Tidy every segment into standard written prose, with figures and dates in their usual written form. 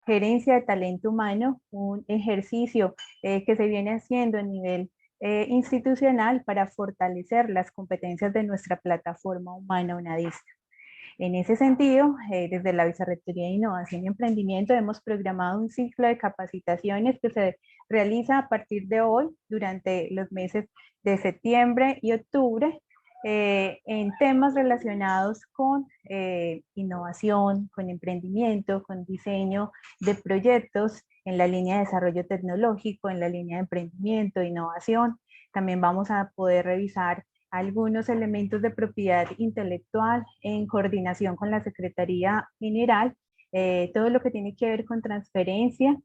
gerencia de talento humano, un ejercicio que se viene haciendo a nivel institucional para fortalecer las competencias de nuestra plataforma humana UNADISTA. En ese sentido, desde la Vicerrectoría de Innovación y Emprendimiento hemos programado un ciclo de capacitaciones que se realiza a partir de hoy durante los meses de septiembre y octubre en temas relacionados con innovación, con emprendimiento, con diseño de proyectos en la línea de desarrollo tecnológico, en la línea de emprendimiento, innovación. También vamos a poder revisar algunos elementos de propiedad intelectual en coordinación con la Secretaría General, todo lo que tiene que ver con transferencia,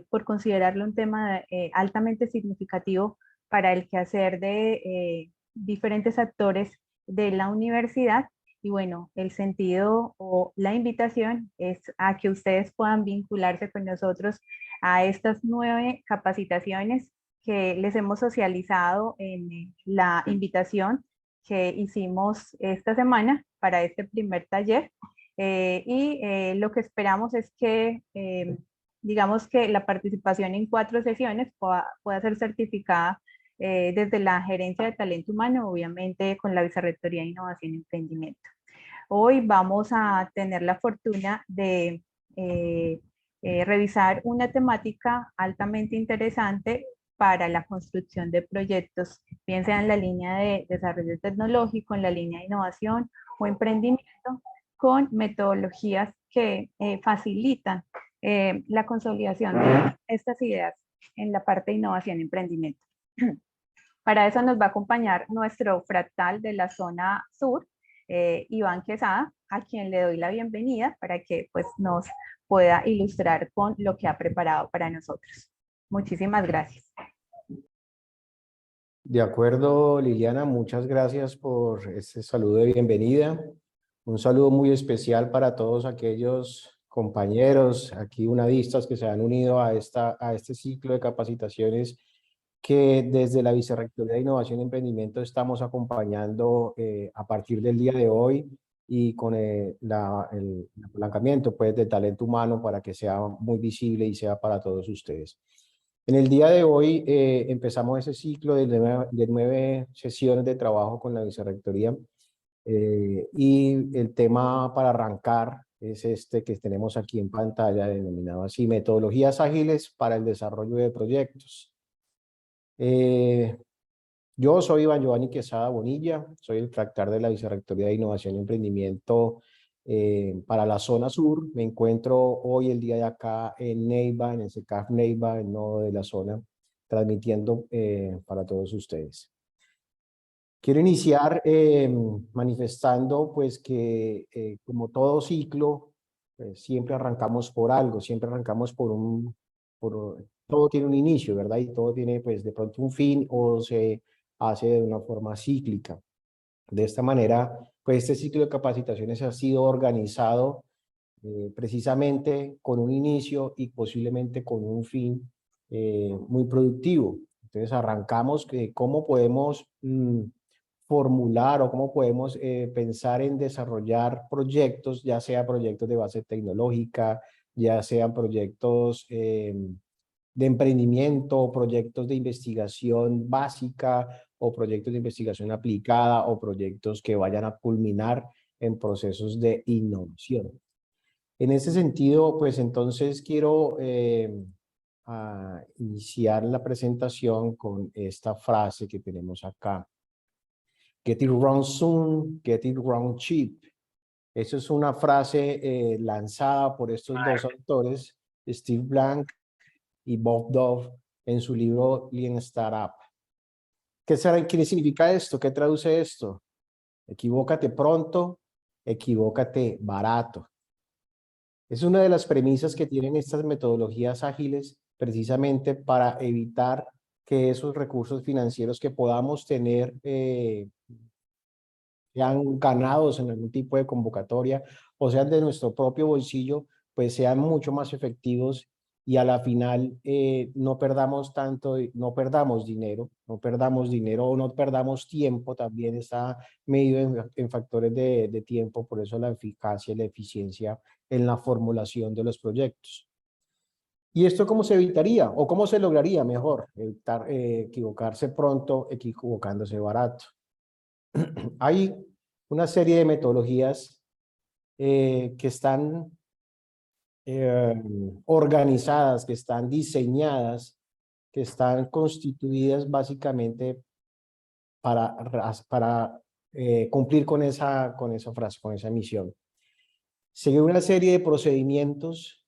por considerarlo un tema altamente significativo para el quehacer de diferentes actores de la universidad. Y bueno, el sentido o la invitación es a que ustedes puedan vincularse con nosotros a estas 9 capacitaciones que les hemos socializado en la invitación que hicimos esta semana para este primer taller. Lo que esperamos es que, digamos que la participación en 4 sesiones pueda ser certificada desde la Gerencia de Talento Humano, obviamente con la Vicerrectoría de Innovación y Emprendimiento. Hoy vamos a tener la fortuna de revisar una temática altamente interesante para la construcción de proyectos, bien sea en la línea de desarrollo tecnológico, en la línea de innovación o emprendimiento, con metodologías que facilitan la consolidación de estas ideas en la parte de innovación y emprendimiento. Para eso nos va a acompañar nuestro fractal de la zona sur, Iván Quesada, a quien le doy la bienvenida para que pues, nos pueda ilustrar con lo que ha preparado para nosotros. Muchísimas gracias. De acuerdo, Liliana, muchas gracias por este saludo de bienvenida. Un saludo muy especial para todos aquellos compañeros aquí unadistas que se han unido a este ciclo de capacitaciones que desde la Vicerrectoría de Innovación y Emprendimiento estamos acompañando a partir del día de hoy y con el apalancamiento pues, del talento humano para que sea muy visible y sea para todos ustedes. En el día de hoy empezamos ese ciclo de 9 sesiones de trabajo con la Vicerrectoría y el tema para arrancar es este que tenemos aquí en pantalla, denominado así, metodologías ágiles para el desarrollo de proyectos. Yo soy Iván Giovanni Quesada Bonilla, soy el fractal de la Vicerrectoría de Innovación y Emprendimiento para la zona sur. Me encuentro hoy el día de acá en Neiva, en el SECAF Neiva, el nodo de la zona, transmitiendo para todos ustedes. Quiero iniciar manifestando pues que como todo ciclo, siempre arrancamos por algo, siempre arrancamos todo tiene un inicio, ¿verdad? Y todo tiene pues de pronto un fin o se hace de una forma cíclica. De esta manera, pues este ciclo de capacitaciones ha sido organizado precisamente con un inicio y posiblemente con un fin muy productivo. Entonces arrancamos que cómo podemos formular o cómo podemos pensar en desarrollar proyectos, ya sea proyectos de base tecnológica, ya sean proyectos de emprendimiento, proyectos de investigación básica o proyectos de investigación aplicada o proyectos que vayan a culminar en procesos de innovación. En ese sentido, pues entonces quiero iniciar la presentación con esta frase que tenemos acá. Get it wrong soon, get it wrong cheap. Esa es una frase lanzada por estos dos autores, Steve Blank y Bob Dove, en su libro Lean Startup. ¿Qué significa esto? ¿Qué traduce esto? Equivócate pronto, equivócate barato. Es una de las premisas que tienen estas metodologías ágiles precisamente para evitar que esos recursos financieros que podamos tener sean ganados en algún tipo de convocatoria o sean de nuestro propio bolsillo, pues sean mucho más efectivos y a la final no perdamos dinero o no perdamos tiempo, también está medido en factores de tiempo, por eso la eficacia y la eficiencia en la formulación de los proyectos. ¿Y esto cómo se evitaría o cómo se lograría mejor? Evitar equivocarse pronto, equivocándose barato. Hay una serie de metodologías que están organizadas, que están diseñadas, que están constituidas básicamente para cumplir con esa frase, con esa misión. Seguir una serie de procedimientos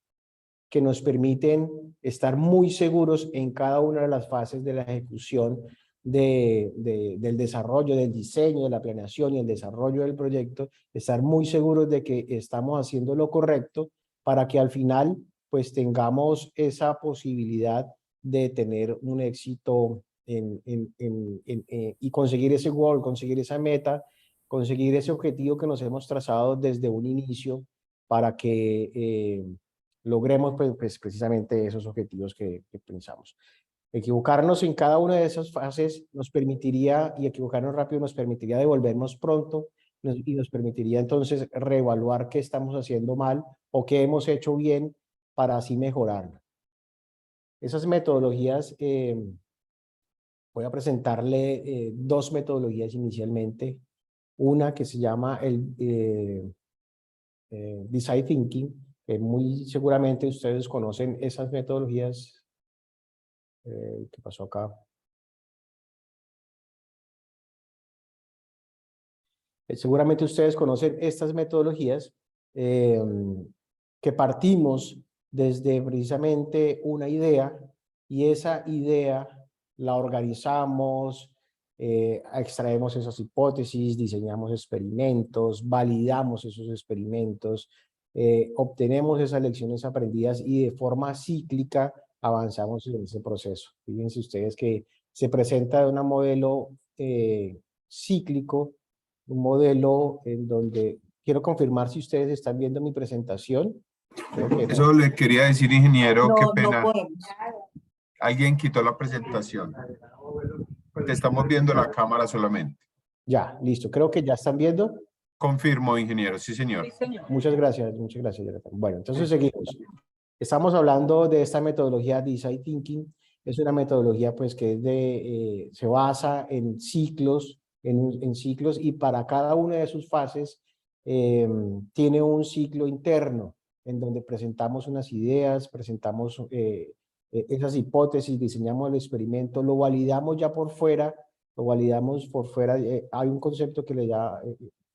que nos permiten estar muy seguros en cada una de las fases de la ejecución del desarrollo, del diseño, de la planeación y el desarrollo del proyecto, estar muy seguros de que estamos haciendo lo correcto para que al final pues tengamos esa posibilidad de tener un éxito y conseguir ese goal, conseguir esa meta, conseguir ese objetivo que nos hemos trazado desde un inicio para que logremos pues, precisamente esos objetivos que pensamos. Equivocarnos en cada una de esas fases nos permitiría, y equivocarnos rápido nos permitiría devolvernos pronto y nos permitiría entonces reevaluar qué estamos haciendo mal o qué hemos hecho bien para así mejorarlo. Esas metodologías, voy a presentarle dos metodologías inicialmente. Una que se llama el Design Thinking, que muy seguramente ustedes conocen esas metodologías. ¿Qué pasó acá? Seguramente ustedes conocen estas metodologías que partimos desde precisamente una idea y esa idea la organizamos, extraemos esas hipótesis, diseñamos experimentos, validamos esos experimentos, obtenemos esas lecciones aprendidas y de forma cíclica avanzamos en ese proceso. Fíjense ustedes que se presenta de un modelo cíclico, un modelo en donde quiero confirmar si ustedes están viendo mi presentación. Creo que no. Eso le quería decir, ingeniero, qué pena. No podemos. Alguien quitó la presentación. Te estamos viendo la cámara solamente. Ya, listo. Creo que ya están viendo. Confirmo, ingeniero. Sí, señor. Sí, señor. Muchas gracias, Jonathan. Bueno, entonces seguimos. Estamos hablando de esta metodología Design Thinking. Es una metodología pues que es se basa en ciclos, en ciclos, y para cada una de sus fases tiene un ciclo interno en donde presentamos unas ideas, presentamos esas hipótesis, diseñamos el experimento, lo validamos ya por fuera, lo validamos por fuera. Hay un concepto que le da,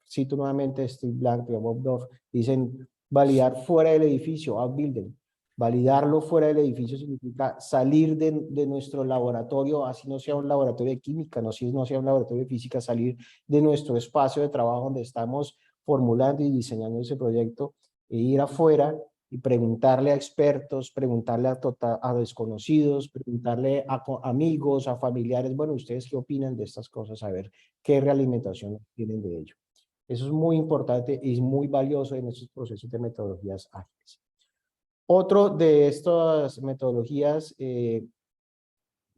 cito nuevamente Steve Blank y Bob Dorff, dicen validar fuera del edificio, outbuilding. Validarlo fuera del edificio significa salir de nuestro laboratorio, así no sea un laboratorio de química, no sea un laboratorio de física, salir de nuestro espacio de trabajo donde estamos formulando y diseñando ese proyecto e ir afuera y preguntarle a expertos, preguntarle a desconocidos, preguntarle a amigos, a familiares, bueno, ¿ustedes qué opinan de estas cosas? A ver qué realimentación tienen de ello. Eso es muy importante y es muy valioso en estos procesos de metodologías ágiles. Otro de estas metodologías,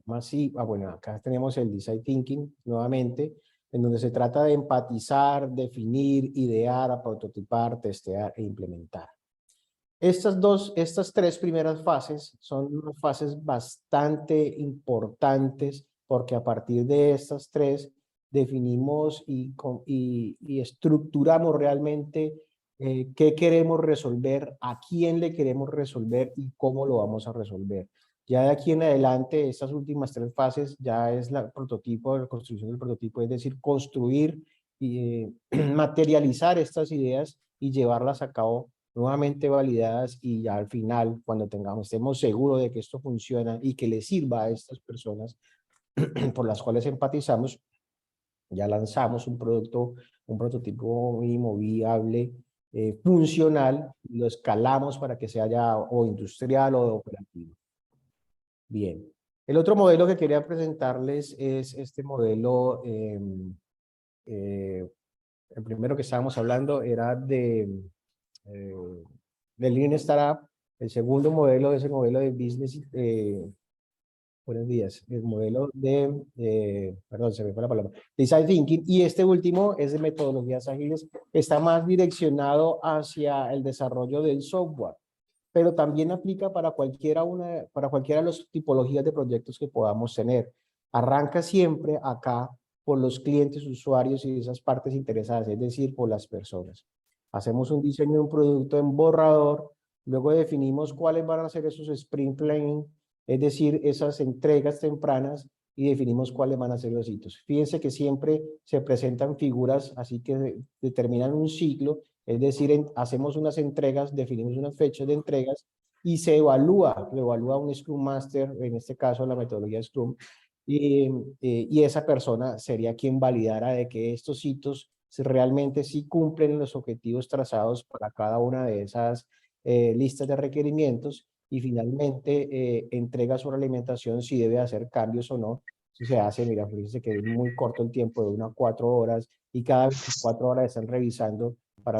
bueno, acá tenemos el Design Thinking nuevamente, en donde se trata de empatizar, definir, idear, prototipar, testear e implementar. Estas tres primeras fases son unas fases bastante importantes porque a partir de estas tres definimos y estructuramos realmente qué queremos resolver, a quién le queremos resolver y cómo lo vamos a resolver. Ya de aquí en adelante, estas últimas tres fases ya es el prototipo, la construcción del prototipo, es decir, construir y materializar estas ideas y llevarlas a cabo nuevamente validadas, y ya al final, cuando estemos seguros de que esto funciona y que le sirva a estas personas por las cuales empatizamos, ya lanzamos un prototipo mínimo viable, funcional, lo escalamos para que sea ya o industrial o operativo. Bien. El otro modelo que quería presentarles es este modelo, el primero que estábamos hablando era del Lean Startup. El segundo modelo es el modelo de Business, buenos días, el modelo perdón, se me fue la palabra, Design Thinking, y este último es de metodologías ágiles, está más direccionado hacia el desarrollo del software, pero también aplica para para cualquiera de las tipologías de proyectos que podamos tener. Arranca siempre acá por los clientes, usuarios y esas partes interesadas, es decir, por las personas. Hacemos un diseño de un producto en borrador, luego definimos cuáles van a ser esos sprint planning, es decir, esas entregas tempranas, y definimos cuáles van a ser los hitos. Fíjense que siempre se presentan figuras, así que determinan un ciclo, es decir, hacemos unas entregas, definimos unas fechas de entregas, y lo evalúa un Scrum Master, en este caso la metodología Scrum, y esa persona sería quien validara de que estos hitos realmente sí cumplen los objetivos trazados para cada una de esas listas de requerimientos, y finalmente entrega su realimentación si debe hacer cambios o no. Si se hace, mira, fíjense que es muy corto el tiempo, de 1 a 4 horas, y cada 24 horas están revisando para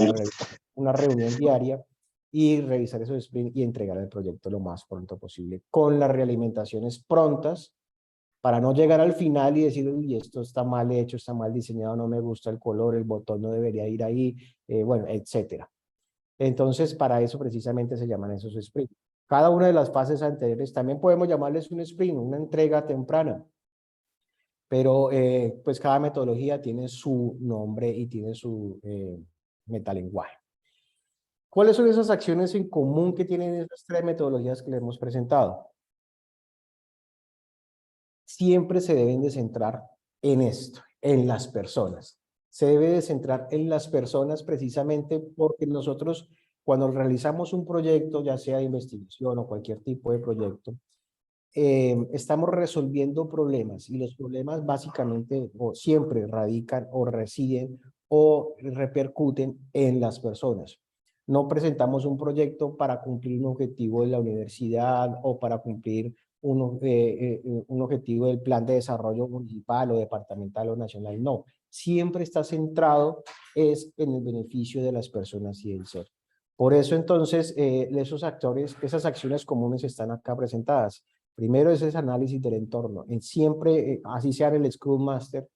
una reunión diaria y revisar esos sprints y entregar el proyecto lo más pronto posible, con las realimentaciones prontas, para no llegar al final y decir, uy, esto está mal hecho, está mal diseñado, no me gusta el color, el botón no debería ir ahí, bueno, etcétera. Entonces, para eso precisamente se llaman esos sprints. Cada una de las fases anteriores también podemos llamarles un sprint, una entrega temprana, pero pues cada metodología tiene su nombre y tiene su metalenguaje. ¿Cuáles son esas acciones en común que tienen esas 3 metodologías que le hemos presentado? Siempre se deben de centrar en esto, en las personas. Se debe de centrar en las personas precisamente porque nosotros, cuando realizamos un proyecto, ya sea de investigación o cualquier tipo de proyecto, estamos resolviendo problemas, y los problemas básicamente o siempre radican o residen o repercuten en las personas. No presentamos un proyecto para cumplir un objetivo de la universidad o para cumplir un objetivo del plan de desarrollo municipal o departamental o nacional. No, siempre está centrado es en el beneficio de las personas y del ser. Por eso entonces esas acciones comunes están acá presentadas. Primero es ese análisis del entorno. Siempre, así sea en el Scrum Master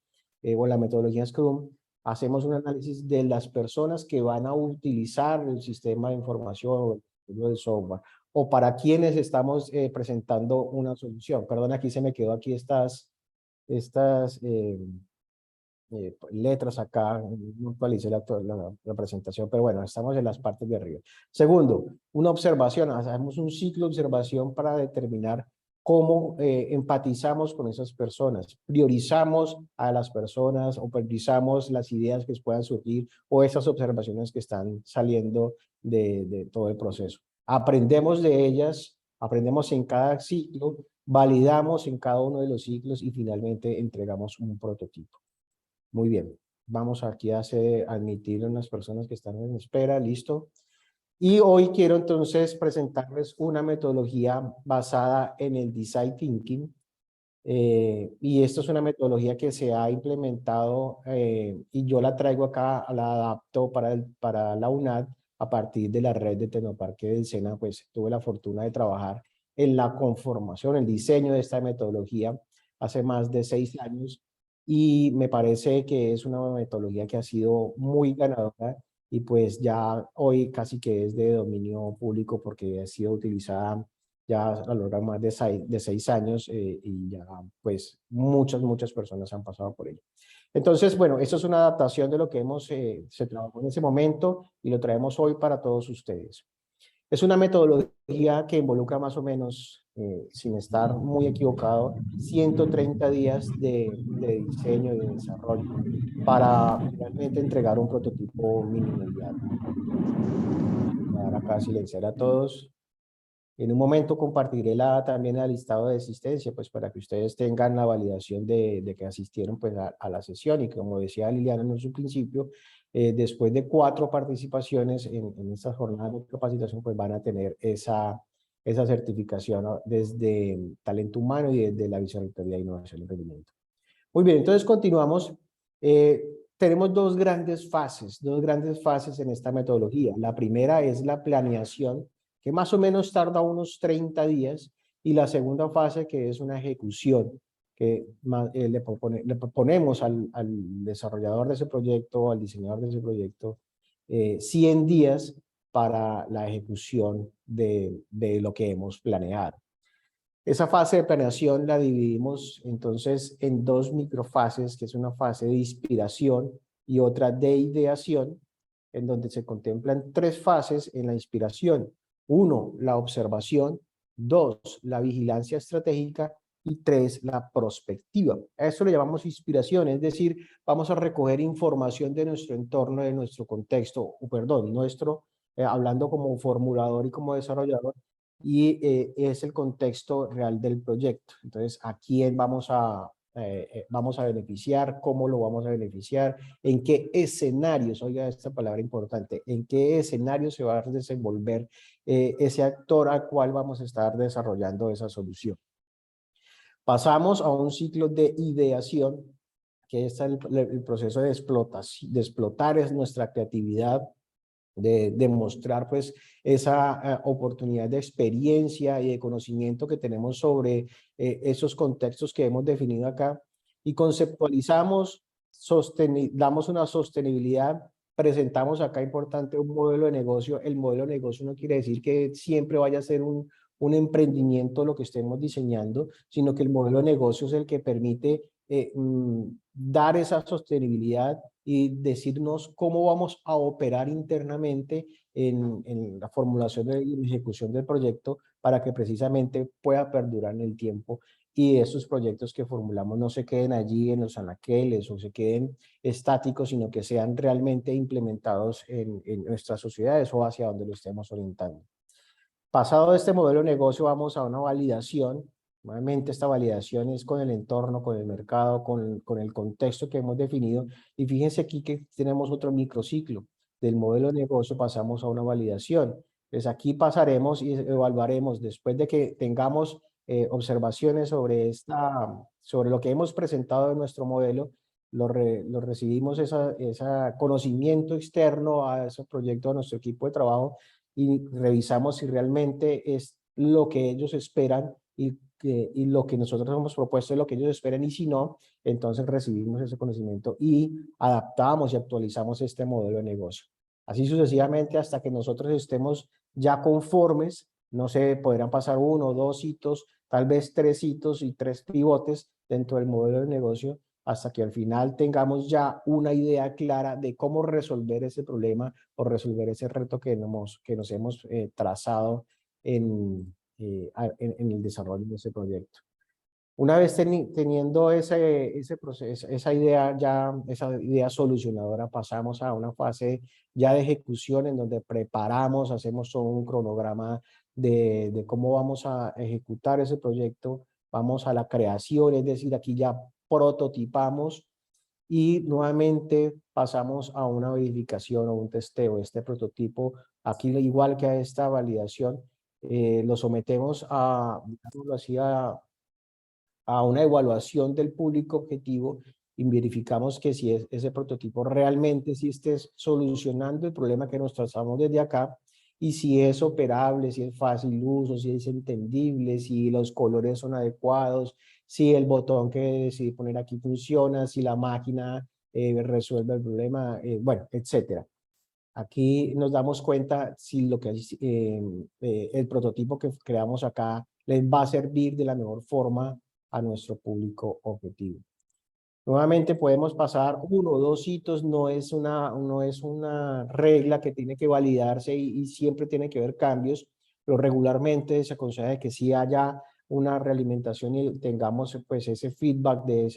o la metodología Scrum, hacemos un análisis de las personas que van a utilizar el sistema de información o el software, o para quienes estamos presentando una solución. Perdón, aquí se me quedó aquí estas letras acá, no actualicé la presentación, pero bueno, estamos en las partes de arriba. Segundo, una observación, hacemos un ciclo de observación para determinar cómo empatizamos con esas personas, priorizamos a las personas o priorizamos las ideas que puedan surgir o esas observaciones que están saliendo de todo el proceso. Aprendemos de ellas, aprendemos en cada ciclo, validamos en cada uno de los ciclos y finalmente entregamos un prototipo. Muy bien, vamos aquí a admitir a unas personas que están en espera, listo. Y hoy quiero entonces presentarles una metodología basada en el Design Thinking. Y esto es una metodología que se ha implementado y yo la traigo acá, la adapto para la UNAD a partir de la red de Tecnoparque del SENA. Pues tuve la fortuna de trabajar en la conformación, el diseño de esta metodología hace más de 6 años, y me parece que es una metodología que ha sido muy ganadora y pues ya hoy casi que es de dominio público porque ha sido utilizada ya a lo largo más de 6 años y ya pues muchas personas han pasado por ello. Entonces, bueno, esto es una adaptación de lo que se trabajó en ese momento y lo traemos hoy para todos ustedes. Es una metodología que involucra más o menos, sin estar muy equivocado, 130 días de diseño y de desarrollo para finalmente entregar un prototipo mínimo viable. Voy a dar acá a silenciar a todos. En un momento compartiré también el listado de asistencia, pues para que ustedes tengan la validación de que asistieron pues a la sesión. Y como decía Liliana en su principio, después de 4 participaciones en estas jornadas de capacitación, pues van a tener esa certificación, ¿no?, desde talento humano y desde la Vicerrectoría de Innovación y Emprendimiento. Muy bien, entonces continuamos. Tenemos dos grandes fases en esta metodología. La primera es la planeación, que más o menos tarda unos 30 días, y la segunda fase, que es una ejecución, que le proponemos al desarrollador de ese proyecto, al diseñador de ese proyecto, 100 días para la ejecución de lo que hemos planeado. Esa fase de planeación la dividimos entonces en dos microfases, que es una fase de inspiración y otra de ideación, en donde se contemplan tres fases en la inspiración. Uno, la observación. Dos, la vigilancia estratégica. Y tres, la prospectiva. A eso le llamamos inspiración, es decir, vamos a recoger información de nuestro entorno, de nuestro contexto, hablando como formulador y como desarrollador, y es el contexto real del proyecto. Entonces, ¿a quién vamos a beneficiar? ¿Cómo lo vamos a beneficiar? ¿En qué escenarios? Oiga esta palabra importante. ¿En qué escenario se va a desenvolver ese actor al cual vamos a estar desarrollando esa solución? Pasamos a un ciclo de ideación, que es el proceso de explotar es nuestra creatividad, de demostrar pues esa oportunidad de experiencia y de conocimiento que tenemos sobre esos contextos que hemos definido acá, y conceptualizamos, damos una sostenibilidad, presentamos acá importante un modelo de negocio. El modelo de negocio no quiere decir que siempre vaya a ser un emprendimiento lo que estemos diseñando, sino que el modelo de negocio es el que permite dar esa sostenibilidad y decirnos cómo vamos a operar internamente en la formulación y ejecución del proyecto para que precisamente pueda perdurar en el tiempo y esos proyectos que formulamos no se queden allí en los anaqueles o se queden estáticos, sino que sean realmente implementados en nuestras sociedades o hacia donde lo estemos orientando. Pasado este modelo de negocio, vamos a una validación. Nuevamente, esta validación es con el entorno, con el mercado, con el contexto que hemos definido. Y fíjense aquí que tenemos otro microciclo. Del modelo de negocio pasamos a una validación. Entonces aquí pasaremos y evaluaremos, después de que tengamos observaciones sobre lo que hemos presentado en nuestro modelo, lo recibimos ese conocimiento externo a ese proyecto, a nuestro equipo de trabajo, y revisamos si realmente es lo que ellos esperan y lo que nosotros hemos propuesto es lo que ellos esperan, y si no, entonces recibimos ese conocimiento y adaptamos y actualizamos este modelo de negocio. Así sucesivamente hasta que nosotros estemos ya conformes. No sé, podrán pasar 1 o 2 hitos, tal vez 3 hitos y 3 pivotes dentro del modelo de negocio, hasta que al final tengamos ya una idea clara de cómo resolver ese problema o resolver ese reto que nos hemos trazado en el desarrollo de ese proyecto. Una vez teniendo ese proceso, esa idea solucionadora, pasamos a una fase ya de ejecución en donde preparamos, hacemos un cronograma de cómo vamos a ejecutar ese proyecto, vamos a la creación, es decir, aquí ya prototipamos y nuevamente pasamos a una verificación o un testeo. Este prototipo, aquí igual que a esta validación, lo sometemos digámoslo así, a una evaluación del público objetivo y verificamos que si ese prototipo realmente sí esté solucionando el problema que nos trazamos desde acá, y si es operable, si es fácil de uso, si es entendible, si los colores son adecuados, si el botón que decidí poner aquí funciona, si la máquina resuelve el problema, bueno, etcétera. Aquí nos damos cuenta si el prototipo que creamos acá les va a servir de la mejor forma a nuestro público objetivo. Nuevamente podemos pasar 1 o 2 hitos, no es una regla que tiene que validarse y siempre tiene que haber cambios, pero regularmente se aconseja que sí haya una realimentación y tengamos pues ese feedback de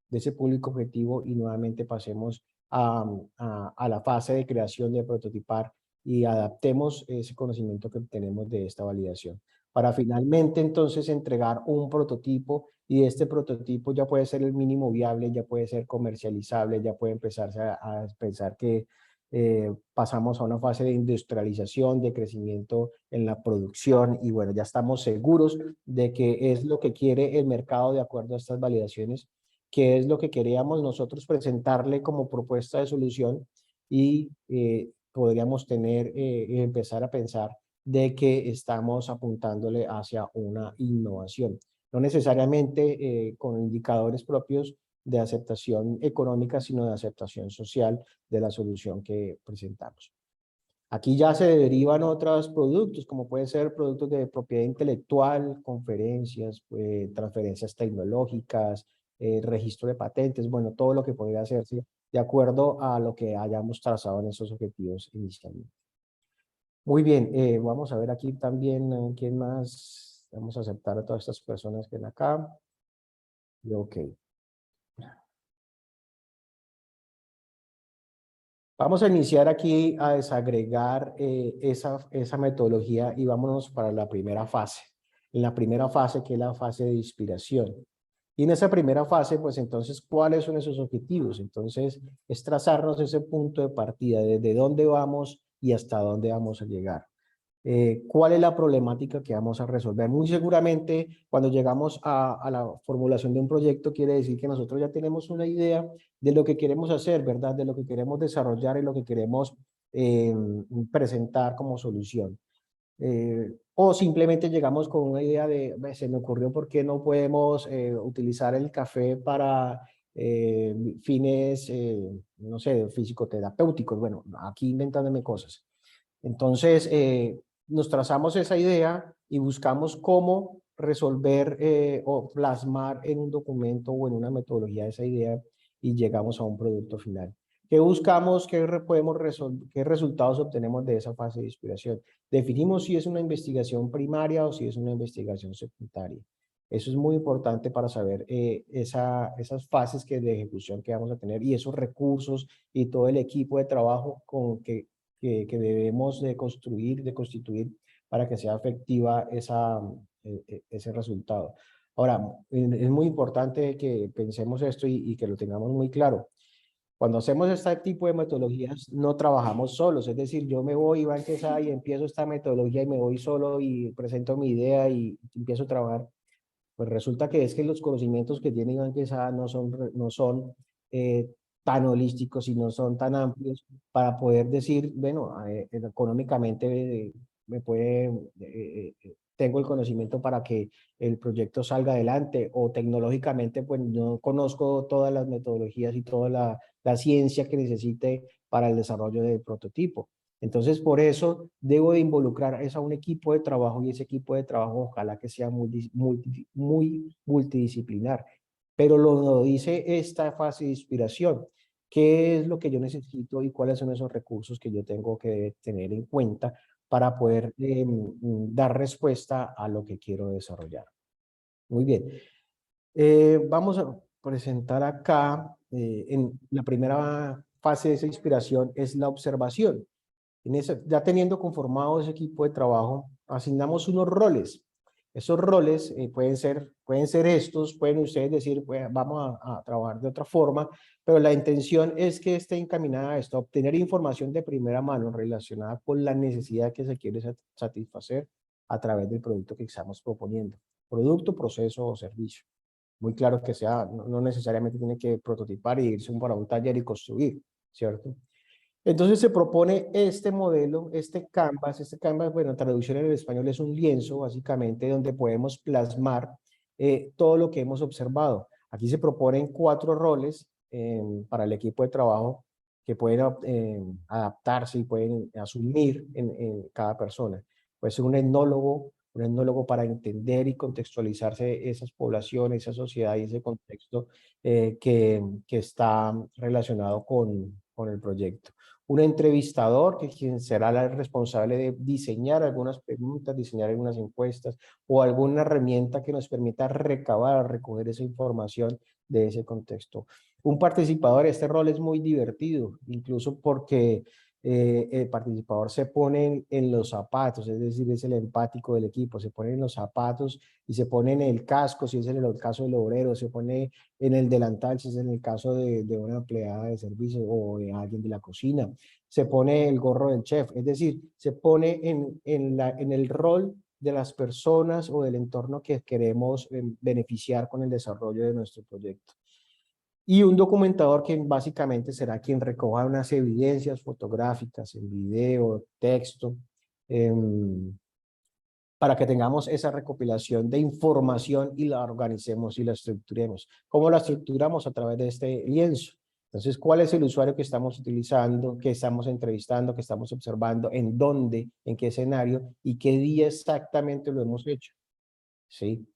ese público objetivo, y nuevamente pasemos a la fase de creación, de prototipar, y adaptemos ese conocimiento que tenemos de esta validación para finalmente entonces entregar un prototipo, y este prototipo ya puede ser el mínimo viable, ya puede ser comercializable, ya puede empezarse a pensar que pasamos a una fase de industrialización, de crecimiento en la producción, y bueno, ya estamos seguros de que es lo que quiere el mercado de acuerdo a estas validaciones, que es lo que queríamos nosotros presentarle como propuesta de solución, y podríamos empezar a pensar de que estamos apuntándole hacia una innovación. No necesariamente con indicadores propios de aceptación económica, sino de aceptación social de la solución que presentamos. Aquí ya se derivan otros productos, como pueden ser productos de propiedad intelectual, conferencias, transferencias tecnológicas, registro de patentes, bueno, todo lo que podría hacerse de acuerdo a lo que hayamos trazado en esos objetivos inicialmente. Muy bien, vamos a ver aquí también quién más. Vamos a aceptar a todas estas personas que están acá. Y ok. Vamos a iniciar aquí a desagregar esa metodología y vámonos para la primera fase. En la primera fase, que es la fase de inspiración. Y en esa primera fase, pues entonces, ¿cuáles son esos objetivos? Entonces, es trazarnos ese punto de partida, desde dónde vamos y hasta dónde vamos a llegar. ¿Cuál es la problemática que vamos a resolver? Muy seguramente, cuando llegamos a la formulación de un proyecto, quiere decir que nosotros ya tenemos una idea de lo que queremos hacer, ¿verdad? De lo que queremos desarrollar y lo que queremos presentar como solución. O simplemente llegamos con una idea de, se me ocurrió por qué no podemos utilizar el café para fines, no sé, físico-terapéuticos. Bueno, aquí inventándome cosas. Entonces, nos trazamos esa idea y buscamos cómo resolver o plasmar en un documento o en una metodología esa idea y llegamos a un producto final. ¿Qué buscamos? ¿Qué resultados obtenemos de esa fase de inspiración? Definimos si es una investigación primaria o si es una investigación secundaria. Eso es muy importante para saber esas fases de ejecución que vamos a tener y esos recursos y todo el equipo de trabajo que debemos de constituir para que sea efectiva ese resultado. Ahora, es muy importante que pensemos esto y que lo tengamos muy claro. Cuando hacemos este tipo de metodologías, no trabajamos solos, es decir, yo me voy, Iván Quesada, y empiezo esta metodología y me voy solo y presento mi idea y empiezo a trabajar. Pues resulta que es que los conocimientos que tiene Iván Quesada no son tan holísticos y no son tan amplios para poder decir, bueno, económicamente tengo el conocimiento para que el proyecto salga adelante, o tecnológicamente pues no conozco todas las metodologías y toda la ciencia que necesite para el desarrollo del prototipo. Entonces, por eso debo de involucrar a un equipo de trabajo, y ese equipo de trabajo ojalá que sea muy multidisciplinar. Pero lo dice esta fase de inspiración. ¿Qué es lo que yo necesito y cuáles son esos recursos que yo tengo que tener en cuenta para poder dar respuesta a lo que quiero desarrollar? Muy bien. Vamos a presentar acá, en la primera fase de esa inspiración es la observación. Ya teniendo conformado ese equipo de trabajo, asignamos unos roles. Esos roles pueden ser estos, pueden ustedes decir, pues, vamos a trabajar de otra forma, pero la intención es que esté encaminada a esto, a obtener información de primera mano relacionada con la necesidad que se quiere satisfacer a través del producto que estamos proponiendo. Producto, proceso o servicio. Muy claro que sea, no necesariamente tiene que prototipar y irse para un taller y construir, ¿cierto? Entonces se propone este modelo, este canvas, bueno, traducción en el español es un lienzo, básicamente, donde podemos plasmar todo lo que hemos observado. Aquí se proponen 4 roles para el equipo de trabajo que pueden adaptarse y pueden asumir en cada persona. Puede ser un etnólogo para entender y contextualizarse esas poblaciones, esa sociedad y ese contexto que está relacionado con el proyecto. Un entrevistador, que quien será el responsable de diseñar algunas preguntas, diseñar algunas encuestas o alguna herramienta que nos permita recabar, recoger esa información de ese contexto. Un participador, este rol es muy divertido, incluso porque el participador se pone en los zapatos, es decir, es el empático del equipo, se pone en los zapatos y se pone en el casco, si es en el caso del obrero, se pone en el delantal, si es en el caso de una empleada de servicio o de alguien de la cocina, se pone el gorro del chef, es decir, se pone en el rol de las personas o del entorno que queremos beneficiar con el desarrollo de nuestro proyecto. Y un documentador que básicamente será quien recoja unas evidencias fotográficas en video, texto, para que tengamos esa recopilación de información y la organicemos y la estructuremos. ¿Cómo la estructuramos? A través de este lienzo. Entonces, ¿cuál es el usuario que estamos utilizando, que estamos entrevistando, que estamos observando, en dónde, en qué escenario y qué día exactamente lo hemos hecho? ¿Sí?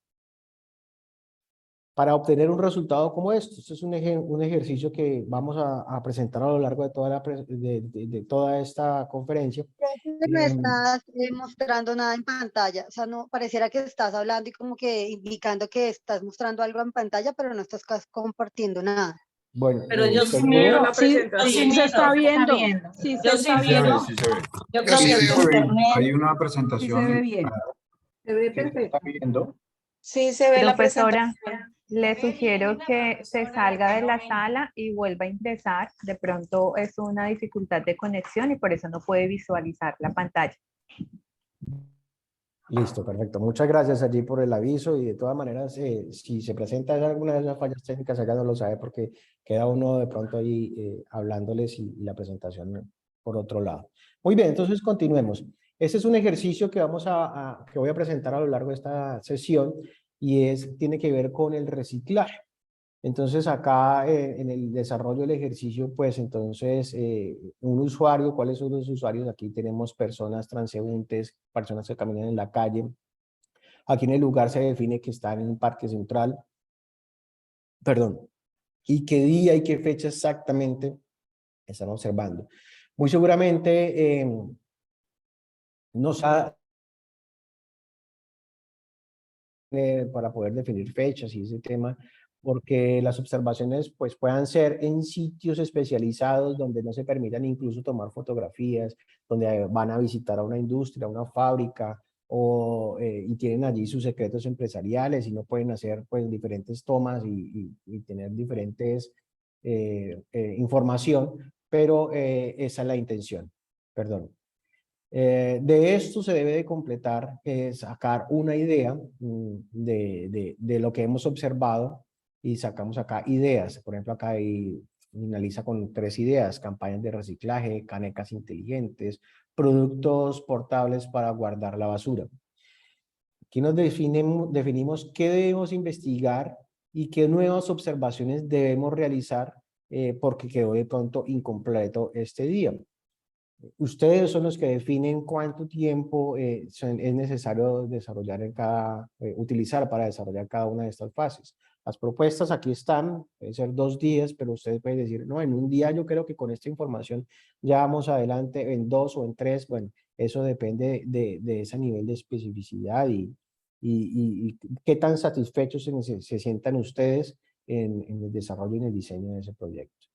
Para obtener un resultado como esto. Esto es un ejercicio que vamos a presentar a lo largo de toda, de toda esta conferencia. No estás mostrando nada en pantalla, o sea, no pareciera que estás hablando y como que indicando que estás mostrando algo en pantalla, pero no estás compartiendo nada. Bueno, Pero yo sí termino. miro la Sí, presentación. sí se está viendo. Sí se Yo está sí Sí se viendo. ve, sí se ve. Yo creo Sí que se el ve. internet Hay una Sí se ve presentación bien. Se ve que se está perfecto. viendo. sí se ve la Profesora, presentación. le sugiero que se salga de la sala y vuelva a ingresar. De pronto es una dificultad de conexión y por eso no puede visualizar la pantalla. Listo, perfecto. Muchas gracias allí por el aviso y de todas maneras, si se presenta alguna de esas fallas técnicas, acá no lo sabe porque queda uno de pronto ahí hablándoles y la presentación por otro lado. Muy bien, entonces continuemos. Este es un ejercicio que que voy a presentar a lo largo de esta sesión y tiene que ver con el reciclaje. Entonces acá en el desarrollo del ejercicio, pues entonces un usuario, ¿cuáles son los usuarios? Aquí tenemos personas transeúntes, personas que caminan en la calle. Aquí en el lugar se define que están en un parque central. Perdón. ¿Y qué día y qué fecha exactamente están observando? Muy seguramente nos ha para poder definir fechas y ese tema, porque las observaciones pues puedan ser en sitios especializados donde no se permitan incluso tomar fotografías, donde van a visitar a una industria, a una fábrica, y tienen allí sus secretos empresariales y no pueden hacer pues diferentes tomas y tener diferentes información, pero esa es la intención, perdón. De esto se debe de completar, sacar una idea de lo que hemos observado y sacamos acá ideas. Por ejemplo, acá finaliza con 3 ideas: campañas de reciclaje, canecas inteligentes, productos portables para guardar la basura. Aquí nos definimos qué debemos investigar y qué nuevas observaciones debemos realizar porque quedó de pronto incompleto este día. Ustedes son los que definen cuánto tiempo es necesario desarrollar utilizar para desarrollar cada una de estas fases. Las propuestas aquí están, pueden ser 2 días, pero ustedes pueden decir, no, en un día yo creo que con esta información ya vamos adelante, en 2 o en 3, bueno, eso depende de ese nivel de especificidad y qué tan satisfechos se sientan ustedes en el desarrollo y en el diseño de ese proyecto.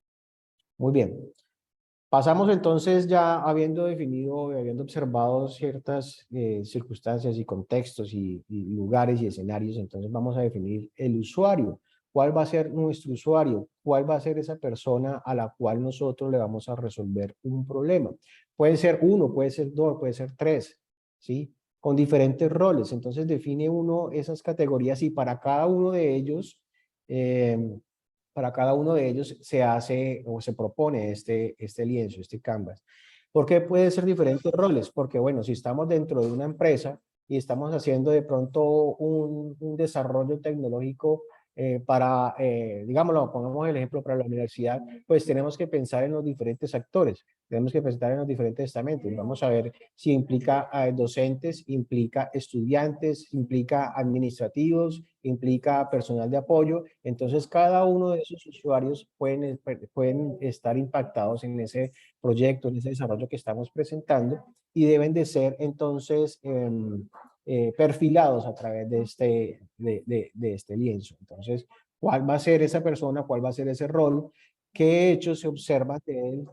Muy bien. Pasamos entonces ya habiendo definido, habiendo observado ciertas circunstancias y contextos y lugares y escenarios, entonces vamos a definir el usuario. ¿Cuál va a ser nuestro usuario? ¿Cuál va a ser esa persona a la cual nosotros le vamos a resolver un problema? Puede ser 1, puede ser 2, puede ser 3, ¿sí? Con diferentes roles. Entonces define uno esas categorías y para cada uno de ellos se hace o se propone este lienzo, este canvas. ¿Por qué puede ser diferentes roles? Porque, bueno, si estamos dentro de una empresa y estamos haciendo de pronto un desarrollo tecnológico digámoslo, pongamos el ejemplo para la universidad, pues tenemos que pensar en los diferentes actores, tenemos que pensar en los diferentes estamentos. Vamos a ver si implica docentes, implica estudiantes, implica administrativos, implica personal de apoyo. Entonces, cada uno de esos usuarios pueden estar impactados en ese proyecto, en ese desarrollo que estamos presentando y deben de ser entonces perfilados a través de este lienzo. Entonces, ¿cuál va a ser esa persona? ¿Cuál va a ser ese rol? ¿Qué hechos se observan de él?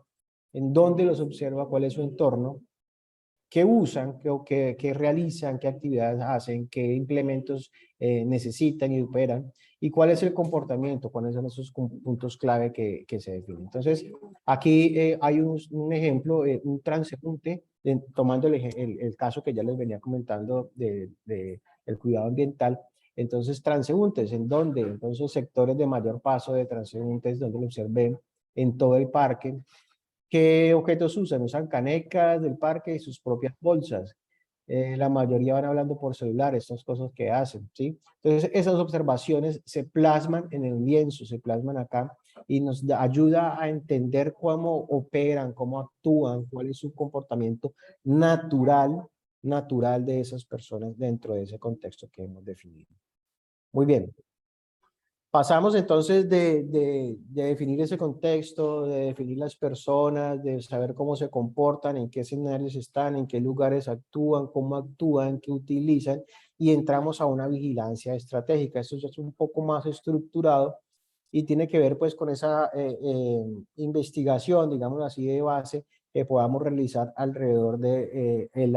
¿En dónde los observa? ¿Cuál es su entorno? ¿Qué usan? ¿Qué realizan? ¿Qué actividades hacen? ¿Qué implementos necesitan y operan? ¿Y cuál es el comportamiento? ¿Cuáles son esos puntos clave que se definen? Entonces, aquí hay un ejemplo, un transeúnte, tomando el caso que ya les venía comentando el cuidado ambiental. Entonces, transeúntes, ¿en dónde? Entonces, sectores de mayor paso de transeúntes, donde lo observen en todo el parque. ¿Qué objetos usan? Usan canecas del parque y sus propias bolsas. la mayoría van hablando por celular, estas cosas que hacen, ¿sí? Entonces, esas observaciones se plasman en el lienzo, se plasman acá y nos ayuda a entender cómo operan, cómo actúan, cuál es su comportamiento natural de esas personas dentro de ese contexto que hemos definido. Muy bien. Pasamos entonces de definir ese contexto, de definir las personas, de saber cómo se comportan, en qué escenarios están, en qué lugares actúan, cómo actúan, qué utilizan, y entramos a una vigilancia estratégica. Esto ya es un poco más estructurado y tiene que ver pues con esa investigación, digamos así, de base que podamos realizar alrededor de el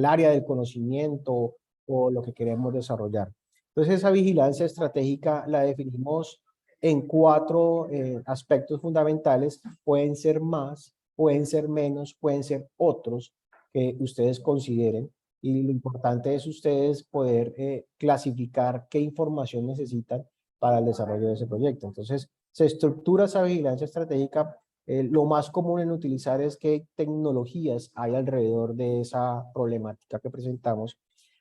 área del conocimiento o lo que queremos desarrollar. Entonces, esa vigilancia estratégica la definimos en 4 aspectos fundamentales. Pueden ser más, pueden ser menos, pueden ser otros que ustedes consideren. Y lo importante es ustedes poder clasificar qué información necesitan para el desarrollo de ese proyecto. Entonces, se estructura esa vigilancia estratégica. Lo más común en utilizar es qué tecnologías hay alrededor de esa problemática que presentamos.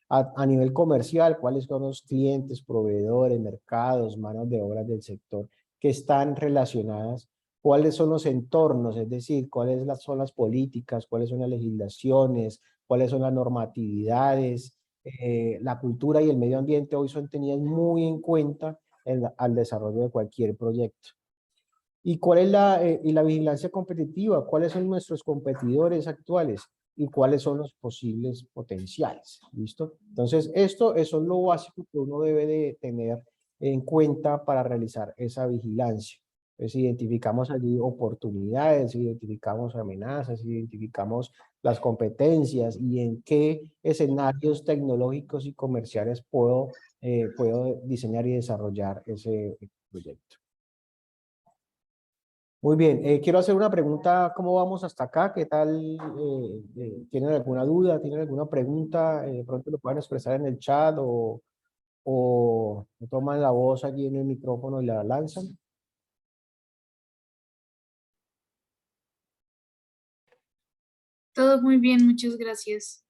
A nivel comercial, cuáles son los clientes, proveedores, mercados, manos de obra del sector que están relacionadas, cuáles son los entornos, es decir, cuáles son las políticas, cuáles son las legislaciones, cuáles son las normatividades, la cultura y el medio ambiente hoy son tenidas muy en cuenta al desarrollo de cualquier proyecto. ¿Y cuál es la vigilancia competitiva? ¿Cuáles son nuestros competidores actuales? ¿Y cuáles son los posibles potenciales? ¿Listo? Entonces, eso es lo básico que uno debe de tener en cuenta para realizar esa vigilancia. Entonces, identificamos allí oportunidades, identificamos amenazas, identificamos las competencias y en qué escenarios tecnológicos y comerciales puedo diseñar y desarrollar ese proyecto. Muy bien, quiero hacer una pregunta, ¿cómo vamos hasta acá? ¿Qué tal? ¿Tienen alguna duda? ¿Tienen alguna pregunta? De pronto lo pueden expresar en el chat o toman la voz allí en el micrófono y la lanzan. Todo muy bien, muchas gracias.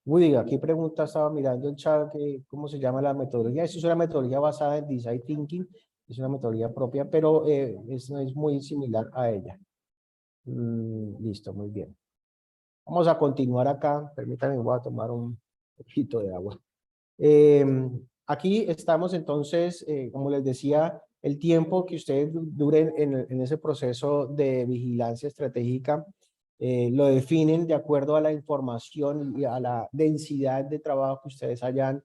Uy, aquí pregunta, estaba mirando el chat, ¿cómo se llama la metodología? Esto es una metodología basada en Design Thinking, es una metodología propia, pero es muy similar a ella. Listo, muy bien. Vamos a continuar acá. Permítanme, voy a tomar un poquito de agua. Aquí estamos entonces, como les decía, el tiempo que ustedes duren en ese proceso de vigilancia estratégica, lo definen de acuerdo a la información y a la densidad de trabajo que ustedes hayan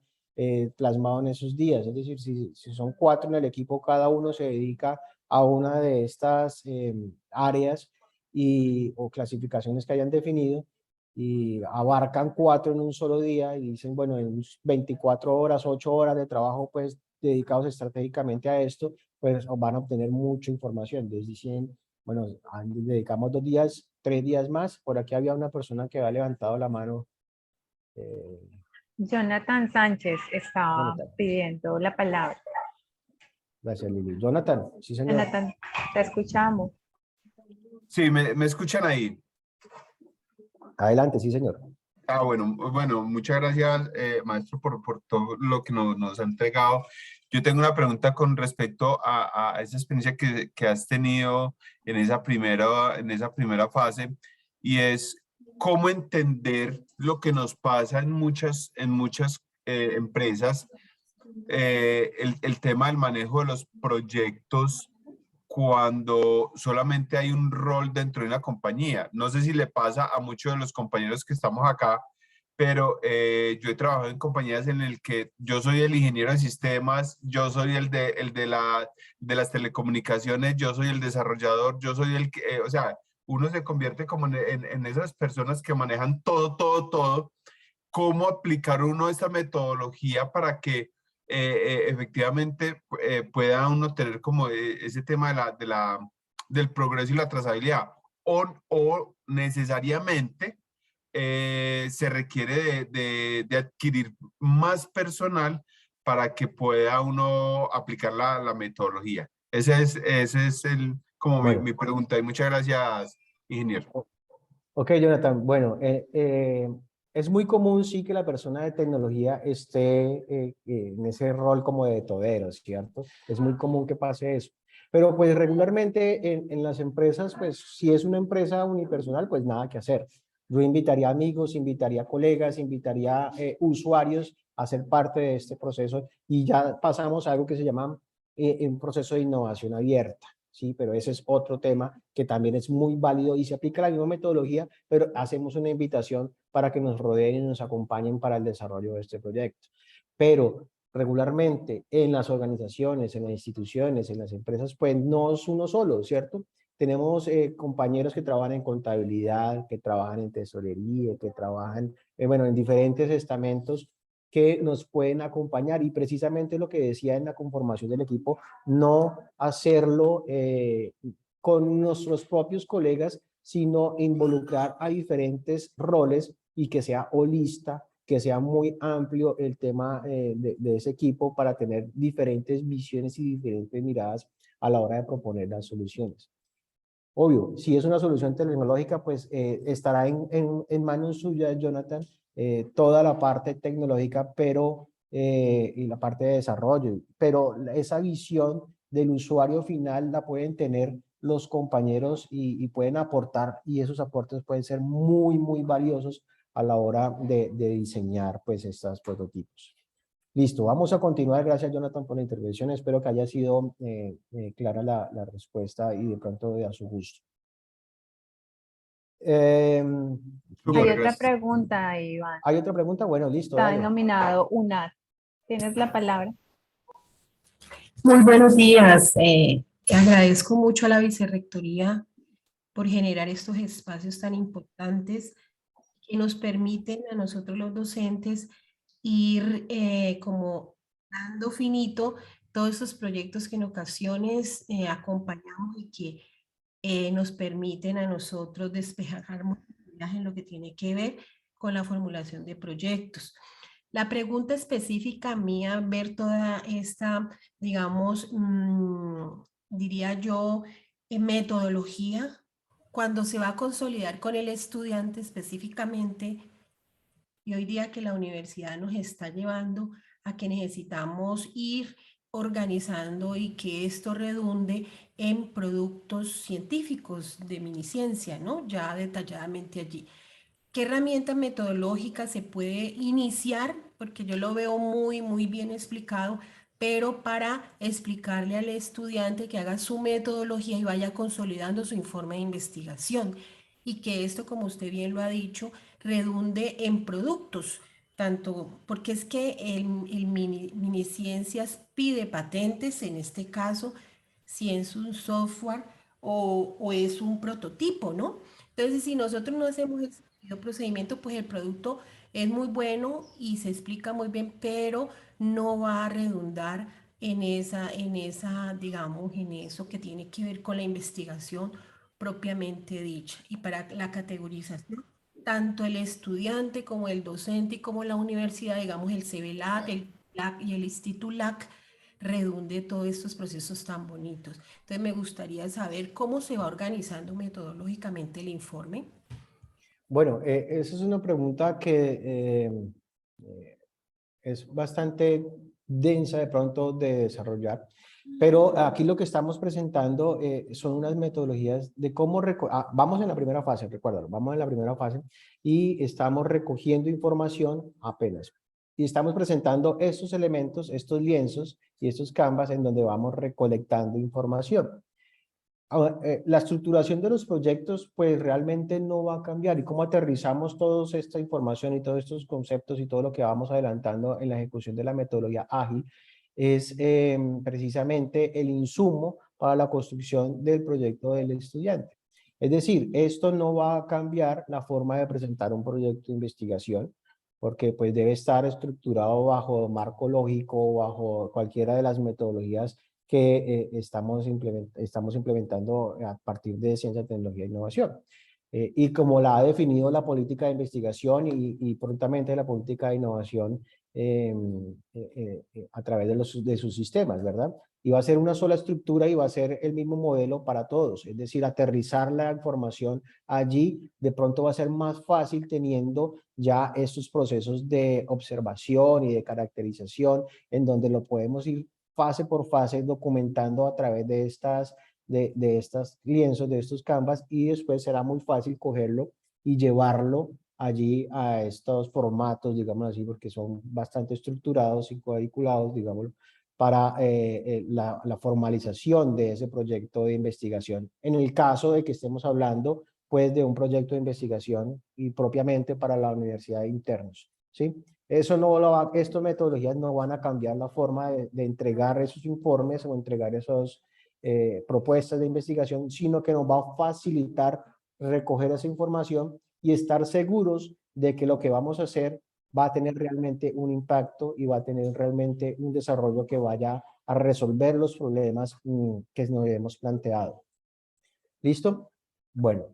plasmado en esos días. Es decir, si son 4 en el equipo, cada uno se dedica a una de estas áreas o clasificaciones que hayan definido y abarcan 4 en un solo día y dicen, bueno, en 24 horas, 8 horas de trabajo, pues, dedicados estratégicamente a esto, pues van a obtener mucha información. Entonces dicen, bueno, dedicamos 2 días, 3 días más. Por aquí había una persona que había levantado la mano. Jonathan Sánchez estaba Jonathan. pidiendo la palabra. Gracias, Lili. Jonathan, sí, señor. Jonathan, te escuchamos. Sí, ¿me escuchan ahí? Adelante, sí, señor. Bueno, muchas gracias, maestro, por todo lo que nos ha entregado. Yo tengo una pregunta con respecto a esa experiencia que has tenido en esa primera fase, y es cómo entender lo que nos pasa en muchas empresas, el tema del manejo de los proyectos cuando solamente hay un rol dentro de una compañía. No sé si le pasa a muchos de los compañeros que estamos acá, pero yo he trabajado en compañías en el que yo soy el ingeniero de sistemas, yo soy el de las telecomunicaciones, yo soy el desarrollador, yo soy el que, o sea, uno se convierte como en esas personas que manejan todo. ¿Cómo aplicar uno esta metodología para que efectivamente pueda uno tener como ese tema del progreso y la trazabilidad? O necesariamente se requiere de adquirir más personal para que pueda uno aplicar la metodología. Ese es como Bueno. mi pregunta, y muchas gracias, ingeniero. Ok, Jonathan. Bueno, es muy común sí que la persona de tecnología esté en ese rol como de todero, ¿cierto? Es muy común que pase eso. Pero pues regularmente en las empresas, pues si es una empresa unipersonal, pues nada que hacer. Yo invitaría amigos, invitaría colegas, invitaría usuarios a ser parte de este proceso y ya pasamos a algo que se llama un proceso de innovación abierta. Sí, pero ese es otro tema que también es muy válido y se aplica la misma metodología, pero hacemos una invitación para que nos rodeen y nos acompañen para el desarrollo de este proyecto. Pero regularmente en las organizaciones, en las instituciones, en las empresas, pues no es uno solo, ¿cierto? Tenemos compañeros que trabajan en contabilidad, que trabajan en tesorería, que trabajan, bueno, en diferentes estamentos que nos pueden acompañar y precisamente lo que decía en la conformación del equipo, no hacerlo con nuestros propios colegas, sino involucrar a diferentes roles y que sea holista, que sea muy amplio el tema de ese equipo para tener diferentes visiones y diferentes miradas a la hora de proponer las soluciones. Obvio, si es una solución tecnológica, pues estará en manos suyas, Jonathan, toda la parte tecnológica, pero y la parte de desarrollo, pero esa visión del usuario final la pueden tener los compañeros y pueden aportar, y esos aportes pueden ser muy, muy valiosos a la hora de diseñar pues estos prototipos. Listo, vamos a continuar. Gracias, Jonathan, por la intervención. Espero que haya sido clara la respuesta y de pronto a su gusto. Hay Súper, otra gracias. pregunta, Iván. ¿Hay otra pregunta? Bueno, listo, Está dale. denominado UNAD. ¿Tienes la palabra? Muy buenos días. Agradezco mucho a la Vicerrectoría por generar estos espacios tan importantes que nos permiten a nosotros los docentes ir como dando finito todos estos proyectos que en ocasiones acompañamos y que nos permiten a nosotros despejar muchas dudas en lo que tiene que ver con la formulación de proyectos. La pregunta específica mía, ver toda esta, digamos, diría yo, metodología, cuando se va a consolidar con el estudiante específicamente, y hoy día que la universidad nos está llevando a que necesitamos ir organizando y que esto redunde en productos científicos de miniciencia, ¿no? Ya detalladamente allí. ¿Qué herramienta metodológica se puede iniciar? Porque yo lo veo muy, muy bien explicado, pero para explicarle al estudiante que haga su metodología y vaya consolidando su informe de investigación y que esto, como usted bien lo ha dicho, redunde en productos, tanto porque es que el Miniciencias pide patentes, en este caso, si es un software o es un prototipo, ¿no? Entonces, si nosotros no hacemos ese procedimiento, pues el producto es muy bueno y se explica muy bien, pero no va a redundar digamos, en eso que tiene que ver con la investigación propiamente dicha. Y para la categorización, tanto el estudiante como el docente y como la universidad, digamos, el CBLAC, el LAC y el INSTITULAC, redunde todos estos procesos tan bonitos. Entonces, me gustaría saber cómo se va organizando metodológicamente el informe. Bueno, esa es una pregunta que es bastante densa de pronto de desarrollar, pero aquí lo que estamos presentando son unas metodologías de cómo, vamos en la primera fase, recuérdalo, vamos en la primera fase y estamos recogiendo información apenas. Y estamos presentando estos elementos, estos lienzos y estos canvas en donde vamos recolectando información. La estructuración de los proyectos pues realmente no va a cambiar y cómo aterrizamos toda esta información y todos estos conceptos y todo lo que vamos adelantando en la ejecución de la metodología ágil es precisamente el insumo para la construcción del proyecto del estudiante. Es decir, esto no va a cambiar la forma de presentar un proyecto de investigación porque pues debe estar estructurado bajo marco lógico, bajo cualquiera de las metodologías que estamos implementando a partir de ciencia, tecnología e innovación. Y como la ha definido la política de investigación y prontamente la política de innovación a través de sus sistemas, ¿verdad? Y va a ser una sola estructura y va a ser el mismo modelo para todos. Es decir, aterrizar la información allí de pronto va a ser más fácil teniendo ya estos procesos de observación y de caracterización en donde lo podemos ir fase por fase documentando a través de estas lienzos, de estos canvas, y después será muy fácil cogerlo y llevarlo allí a estos formatos, digamos así, porque son bastante estructurados y cuadriculados, digámoslo, para la formalización de ese proyecto de investigación. En el caso de que estemos hablando, pues, de un proyecto de investigación y propiamente para la universidad de internos, ¿sí? Eso no lo va, estas metodologías no van a cambiar la forma de entregar esos informes o entregar esas propuestas de investigación, sino que nos va a facilitar recoger esa información y estar seguros de que lo que vamos a hacer va a tener realmente un impacto y va a tener realmente un desarrollo que vaya a resolver los problemas que nos hemos planteado. ¿Listo? Bueno,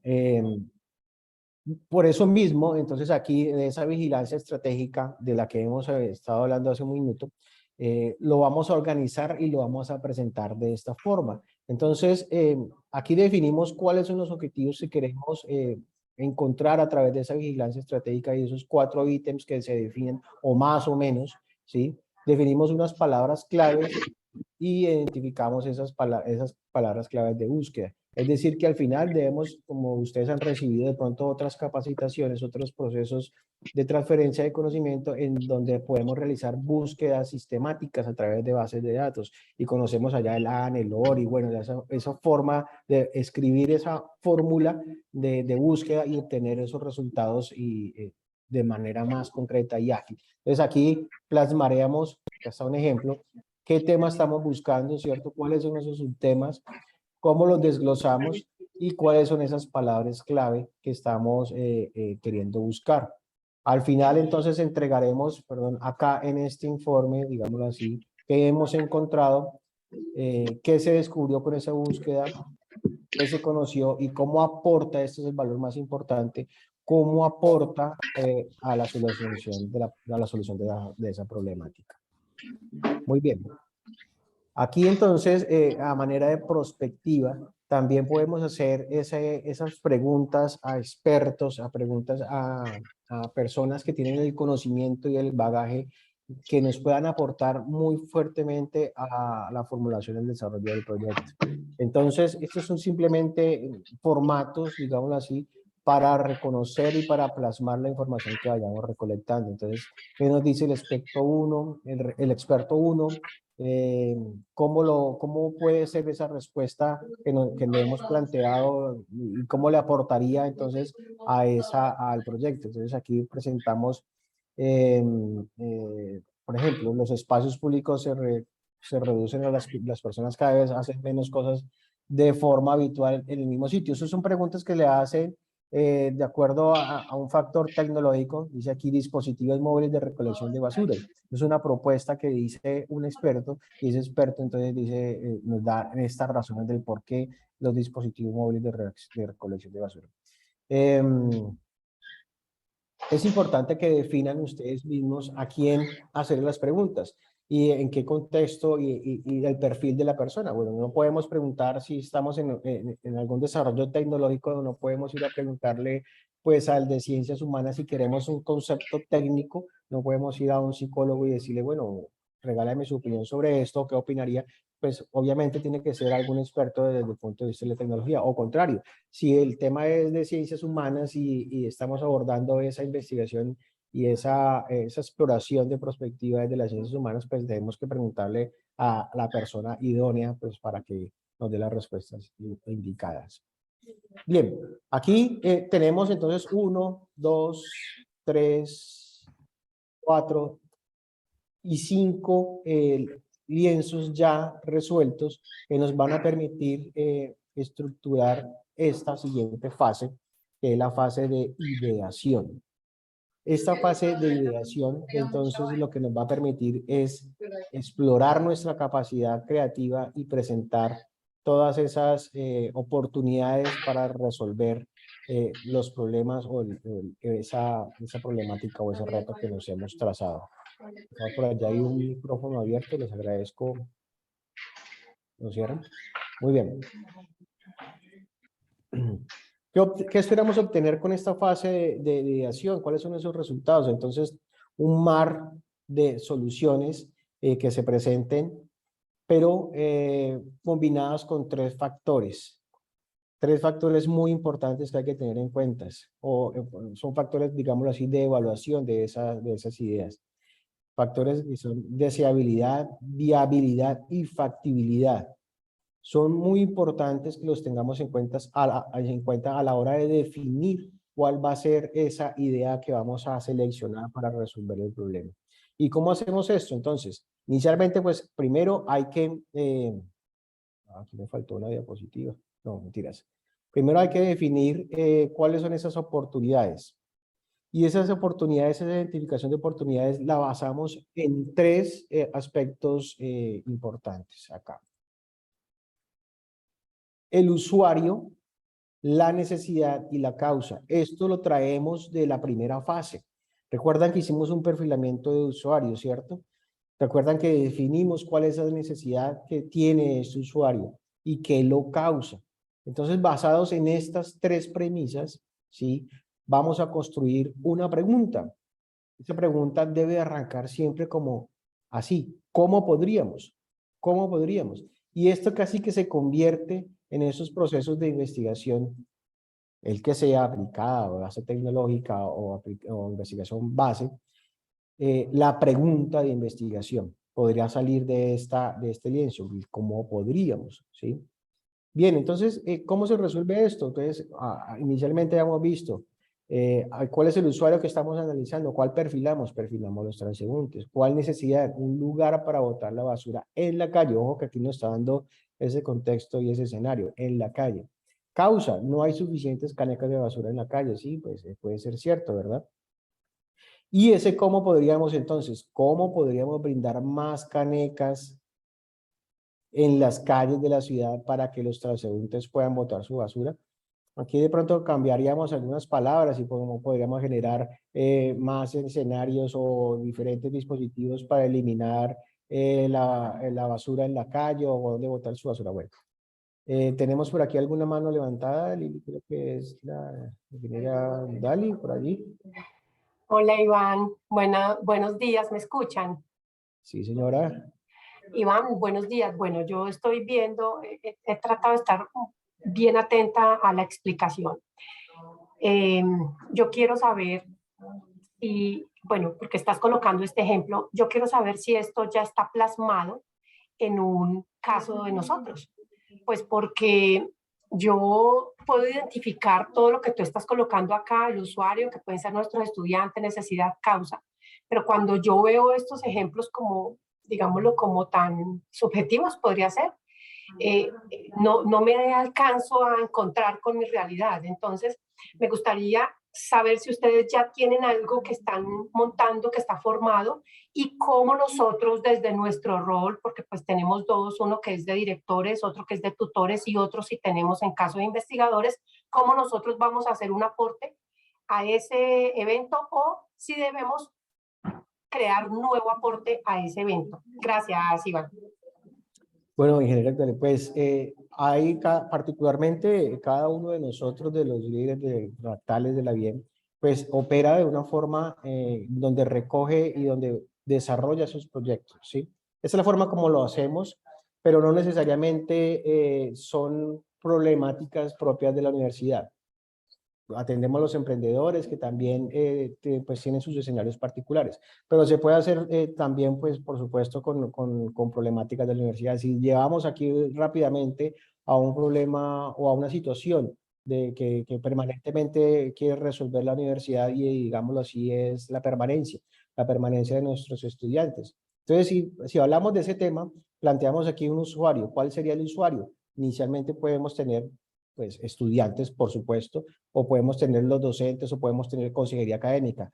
por eso mismo, entonces aquí de esa vigilancia estratégica de la que hemos estado hablando hace un minuto, lo vamos a organizar y lo vamos a presentar de esta forma. Entonces, aquí definimos cuáles son los objetivos que queremos encontrar a través de esa vigilancia estratégica y esos 4 ítems que se definen, o más o menos, ¿sí? Definimos unas palabras claves y identificamos esas palabras claves de búsqueda. Es decir, que al final debemos, como ustedes han recibido de pronto otras capacitaciones, otros procesos de transferencia de conocimiento en donde podemos realizar búsquedas sistemáticas a través de bases de datos y conocemos allá el AN, el OR y bueno, esa forma de escribir esa fórmula de búsqueda y obtener esos resultados y, de manera más concreta y ágil. Entonces aquí plasmaremos, acá está un ejemplo, qué tema estamos buscando, ¿cierto? ¿Cuáles son esos subtemas? ¿Cómo los desglosamos? Y cuáles son esas palabras clave que estamos queriendo buscar. Al final, entonces, entregaremos, perdón, acá en este informe, digámoslo así, que hemos encontrado, qué se descubrió con esa búsqueda, qué se conoció y cómo aporta, este es el valor más importante, cómo aporta a la solución de esa problemática. Muy bien. Aquí entonces, a manera de prospectiva, también podemos hacer esas preguntas a expertos, a preguntas a personas que tienen el conocimiento y el bagaje que nos puedan aportar muy fuertemente a la formulación y el desarrollo del proyecto. Entonces, estos son simplemente formatos, digámoslo así, para reconocer y para plasmar la información que vayamos recolectando. Entonces, ¿qué nos dice el experto 1? El experto 1, ¿cómo puede ser esa respuesta que le hemos planteado y cómo le aportaría entonces al proyecto? Entonces, aquí presentamos, por ejemplo, los espacios públicos se reducen, las personas cada vez hacen menos cosas de forma habitual en el mismo sitio. Esas son preguntas que le hacen de acuerdo a un factor tecnológico, dice aquí dispositivos móviles de recolección de basura. Es una propuesta que dice un experto, y ese experto entonces dice, nos da estas razones del por qué los dispositivos móviles de recolección de basura. Es importante que definan ustedes mismos a quién hacer las preguntas y en qué contexto y el perfil de la persona. Bueno, no podemos preguntar si estamos en algún desarrollo tecnológico, no podemos ir a preguntarle pues al de ciencias humanas si queremos un concepto técnico, no podemos ir a un psicólogo y decirle, bueno, regálame su opinión sobre esto, ¿qué opinaría? Pues obviamente tiene que ser algún experto desde el punto de vista de la tecnología, o contrario, si el tema es de ciencias humanas y estamos abordando esa investigación y esa exploración de perspectiva desde las ciencias humanas, pues tenemos que preguntarle a la persona idónea pues para que nos dé las respuestas indicadas. Bien, aquí tenemos entonces 1, 2, 3, 4 y 5 lienzos ya resueltos que nos van a permitir estructurar esta siguiente fase, que es la fase de ideación. Esta fase de ideación, entonces, lo que nos va a permitir es explorar nuestra capacidad creativa y presentar todas esas oportunidades para resolver los problemas o esa problemática o ese reto que nos hemos trazado. Por allá hay un micrófono abierto, les agradezco ¿Lo cierran? Muy bien. ¿Qué esperamos obtener con esta fase de ideación? ¿Cuáles son esos resultados? Entonces, un mar de soluciones que se presenten, pero combinadas con tres factores. Tres factores muy importantes que hay que tener en cuenta. Son factores, digámoslo así, de evaluación de esas ideas. Factores que son deseabilidad, viabilidad y factibilidad. Son muy importantes que los tengamos en cuenta a la hora de definir cuál va a ser esa idea que vamos a seleccionar para resolver el problema. ¿Y cómo hacemos esto? Entonces, inicialmente, pues primero hay que... aquí me faltó una diapositiva. No, mentiras. Primero hay que definir cuáles son esas oportunidades. Y esas oportunidades, esa identificación de oportunidades, la basamos en tres aspectos importantes acá. El usuario, la necesidad y la causa. Esto lo traemos de la primera fase. Recuerdan que hicimos un perfilamiento de usuario, ¿cierto? Recuerdan que definimos cuál es la necesidad que tiene este usuario y qué lo causa. Entonces, basados en estas tres premisas, ¿sí? Vamos a construir una pregunta. Esa pregunta debe arrancar siempre como así. ¿Cómo podríamos? ¿Cómo podríamos? Y esto casi que se convierte en esos procesos de investigación, el que sea aplicada o base tecnológica o investigación base, la pregunta de investigación podría salir de este lienzo, ¿cómo podríamos? ¿Sí? Bien, entonces, ¿cómo se resuelve esto? Entonces, inicialmente ya hemos visto cuál es el usuario que estamos analizando, cuál perfilamos, perfilamos los transeúntes, cuál necesidad, un lugar para botar la basura en la calle, ojo que aquí nos está dando ese contexto y ese escenario, en la calle. Causa, no hay suficientes canecas de basura en la calle, sí, pues puede ser cierto, ¿verdad? Y ese cómo podríamos entonces, cómo podríamos brindar más canecas en las calles de la ciudad para que los transeúntes puedan botar su basura. Aquí de pronto cambiaríamos algunas palabras y cómo podríamos generar más escenarios o diferentes dispositivos para eliminar la basura en la calle o dónde botar su basura. Bueno, tenemos por aquí alguna mano levantada, Lili, creo que es la ingeniera Dali, por allí. Hola Iván, buenos días, ¿me escuchan? Sí, señora. Iván, buenos días. Bueno, yo estoy viendo, he tratado de estar bien atenta a la explicación. Yo quiero saber si, bueno, porque estás colocando este ejemplo, yo quiero saber si esto ya está plasmado en un caso de nosotros. Pues porque yo puedo identificar todo lo que tú estás colocando acá, el usuario, que pueden ser nuestros estudiantes, necesidad, causa, pero cuando yo veo estos ejemplos como, digámoslo, como tan subjetivos podría ser, no me alcanzo a encontrar con mi realidad. Entonces, me gustaría saber si ustedes ya tienen algo que están montando, que está formado, y cómo nosotros desde nuestro rol, porque pues tenemos dos, uno que es de directores, otro que es de tutores y otro si tenemos en caso de investigadores, cómo nosotros vamos a hacer un aporte a ese evento o si debemos crear un nuevo aporte a ese evento. Gracias, Iván. Bueno, ingeniero, pues hay particularmente cada uno de nosotros, de los líderes de fractales de la BIEM, pues opera de una forma donde recoge y donde desarrolla sus proyectos, ¿sí? Esa es la forma como lo hacemos, pero no necesariamente son problemáticas propias de la universidad. Atendemos a los emprendedores que también pues tienen sus escenarios particulares, pero se puede hacer también, pues por supuesto, con problemáticas de la universidad. Si llevamos aquí rápidamente a un problema o a una situación que permanentemente quiere resolver la universidad y digámoslo así es la permanencia de nuestros estudiantes. Entonces, si hablamos de ese tema, planteamos aquí un usuario. ¿Cuál sería el usuario? Inicialmente podemos tener pues estudiantes, por supuesto, o podemos tener los docentes, o podemos tener consejería académica.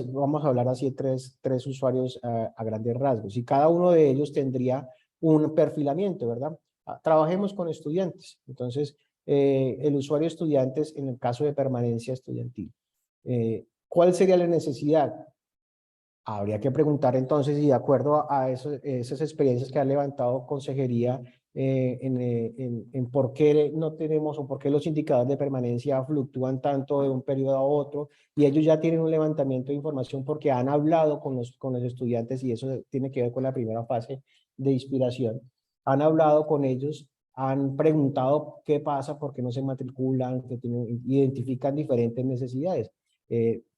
Vamos a hablar así de tres usuarios a grandes rasgos, y cada uno de ellos tendría un perfilamiento, ¿verdad? Trabajemos con estudiantes. Entonces, el usuario estudiantes en el caso de permanencia estudiantil. ¿Cuál sería la necesidad? Habría que preguntar entonces, y de acuerdo a esas experiencias que ha levantado consejería en por qué no tenemos o por qué los indicadores de permanencia fluctúan tanto de un periodo a otro, y ellos ya tienen un levantamiento de información porque han hablado con los estudiantes, y eso tiene que ver con la primera fase de inspiración. Han hablado con ellos, han preguntado qué pasa, por qué no se matriculan, que identifican diferentes necesidades,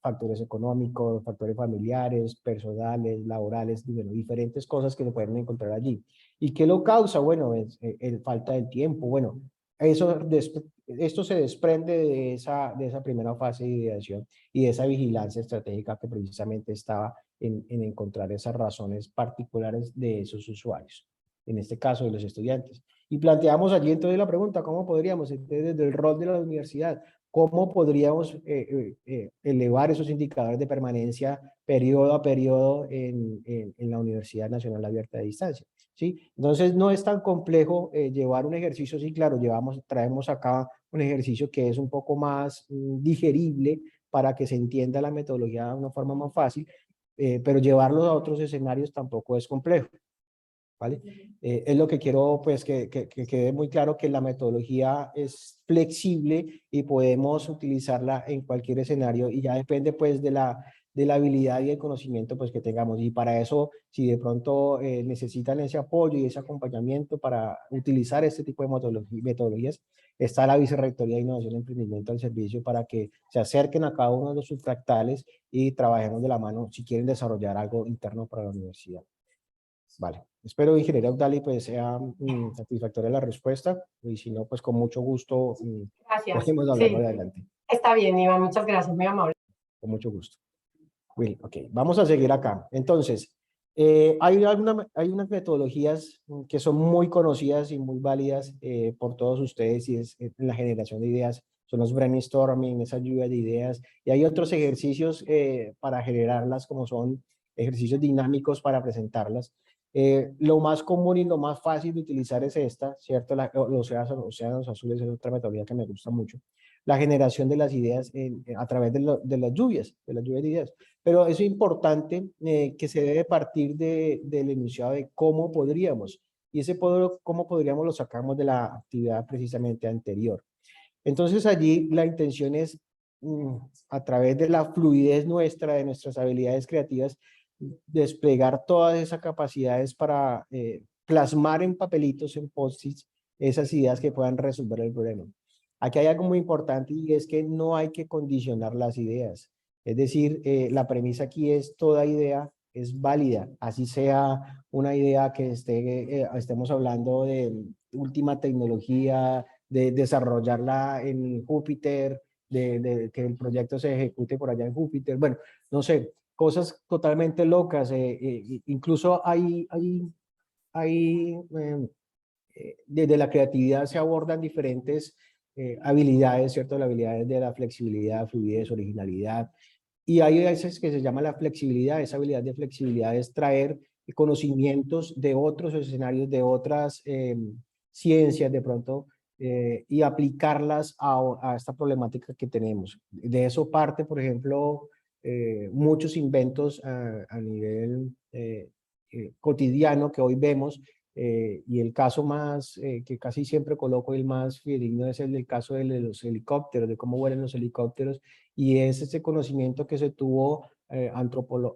factores económicos, factores familiares, personales, laborales, bueno, diferentes cosas que se pueden encontrar allí. ¿Y qué lo causa? Bueno, es falta de tiempo. Bueno, esto se desprende de esa primera fase de ideación y de esa vigilancia estratégica que precisamente estaba en encontrar esas razones particulares de esos usuarios, en este caso de los estudiantes. Y planteamos allí entonces la pregunta, ¿cómo podríamos, desde el rol de la universidad, cómo podríamos elevar esos indicadores de permanencia periodo a periodo en la Universidad Nacional Abierta de Distancia? ¿Sí? Entonces no es tan complejo llevar un ejercicio, sí, claro, traemos acá un ejercicio que es un poco más digerible para que se entienda la metodología de una forma más fácil, pero llevarlo a otros escenarios tampoco es complejo, ¿vale? Es lo que quiero, pues, que quede muy claro, que la metodología es flexible y podemos utilizarla en cualquier escenario, y ya depende, pues, de la habilidad y el conocimiento, pues, que tengamos. Y para eso, si de pronto necesitan ese apoyo y ese acompañamiento para utilizar este tipo de metodologías, está la Vicerrectoría de Innovación y Emprendimiento al servicio para que se acerquen a cada uno de los subfractales y trabajemos de la mano si quieren desarrollar algo interno para la universidad. Vale, espero, ingeniero Abdali, pues sea satisfactoria la respuesta, y si no, pues con mucho gusto Gracias. podemos hablar Sí, más adelante. está bien, Iván, muchas gracias, muy amable. Con mucho gusto. Will, ok, vamos a seguir acá. Entonces, hay unas metodologías que son muy conocidas y muy válidas por todos ustedes, y es en la generación de ideas. Son los brainstorming, esa lluvia de ideas, y hay otros ejercicios para generarlas, como son ejercicios dinámicos para presentarlas. Lo más común y lo más fácil de utilizar es esta, ¿cierto? Los océanos azules es otra metodología que me gusta mucho. La generación de las ideas a través de las lluvias de ideas. Pero es importante que se debe partir del enunciado de cómo podríamos, y ese cómo podríamos lo sacamos de la actividad precisamente anterior. Entonces allí la intención es, a través de la fluidez nuestra, de nuestras habilidades creativas, desplegar todas esas capacidades para plasmar en papelitos, en post-its, esas ideas que puedan resolver el problema. Aquí hay algo muy importante, y es que no hay que condicionar las ideas. Es decir, la premisa aquí es: toda idea es válida, así sea una idea que estemos hablando de última tecnología, de desarrollarla en Júpiter, de que el proyecto se ejecute por allá en Júpiter. Bueno, no sé, cosas totalmente locas. Incluso desde la creatividad se abordan diferentes habilidades, ¿cierto? Las habilidades de la flexibilidad, fluidez, originalidad. Y hay veces que se llama la flexibilidad. Esa habilidad de flexibilidad es traer conocimientos de otros escenarios, de otras ciencias de pronto, y aplicarlas a esta problemática que tenemos. De eso parte, por ejemplo, muchos inventos a nivel cotidiano que hoy vemos, y el caso más que casi siempre coloco, el más fidedigno, es el del caso de los helicópteros, de cómo vuelan los helicópteros, y es ese conocimiento que se tuvo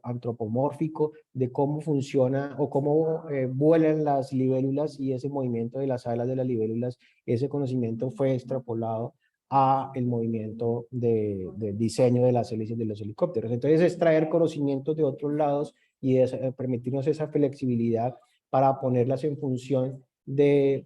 antropomórfico de cómo funciona o cómo vuelan las libélulas, y ese movimiento de las alas de las libélulas, ese conocimiento fue extrapolado a el movimiento de diseño de las hélices de los helicópteros. Entonces es traer conocimientos de otros lados y permitirnos esa flexibilidad para ponerlas en función de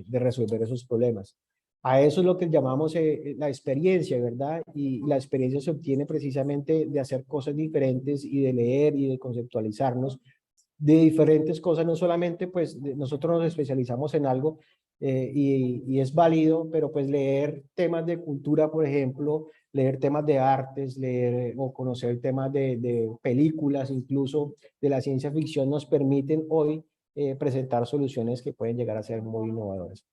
resolver esos problemas. A eso es lo que llamamos la experiencia, ¿verdad? Y la experiencia se obtiene precisamente de hacer cosas diferentes y de leer y de conceptualizarnos de diferentes cosas. No solamente, pues, nosotros nos especializamos en algo y es válido, pero pues leer temas de cultura, por ejemplo, leer temas de artes, leer o conocer temas de películas, incluso de la ciencia ficción, nos permiten hoy presentar soluciones que pueden llegar a ser muy innovadoras.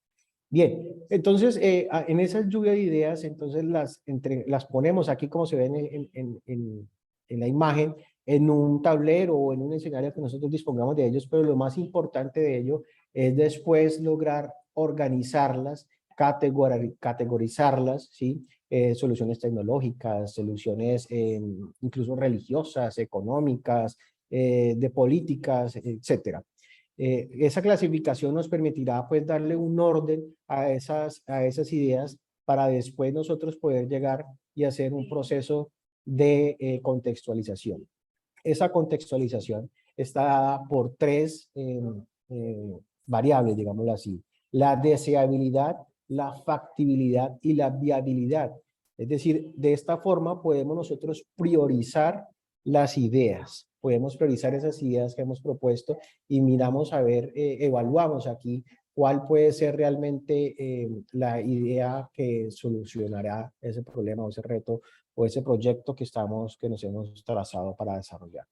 Bien, entonces en esa lluvia de ideas, entonces las ponemos aquí, como se ven en la imagen, en un tablero o en un escenario que nosotros dispongamos de ellos, pero lo más importante de ello es después lograr organizarlas, categorizarlas, ¿sí? Soluciones tecnológicas, soluciones incluso religiosas, económicas, de políticas, etcétera. Esa clasificación nos permitirá pues darle un orden a esas ideas para después nosotros poder llegar y hacer un proceso de contextualización. Esa contextualización está dada por tres variables, digámoslo así: la deseabilidad, la factibilidad y la viabilidad. Es decir, de esta forma podemos nosotros priorizar las ideas, podemos priorizar esas ideas que hemos propuesto y miramos a ver, evaluamos aquí cuál puede ser realmente la idea que solucionará ese problema o ese reto o ese proyecto que nos hemos trazado para desarrollar.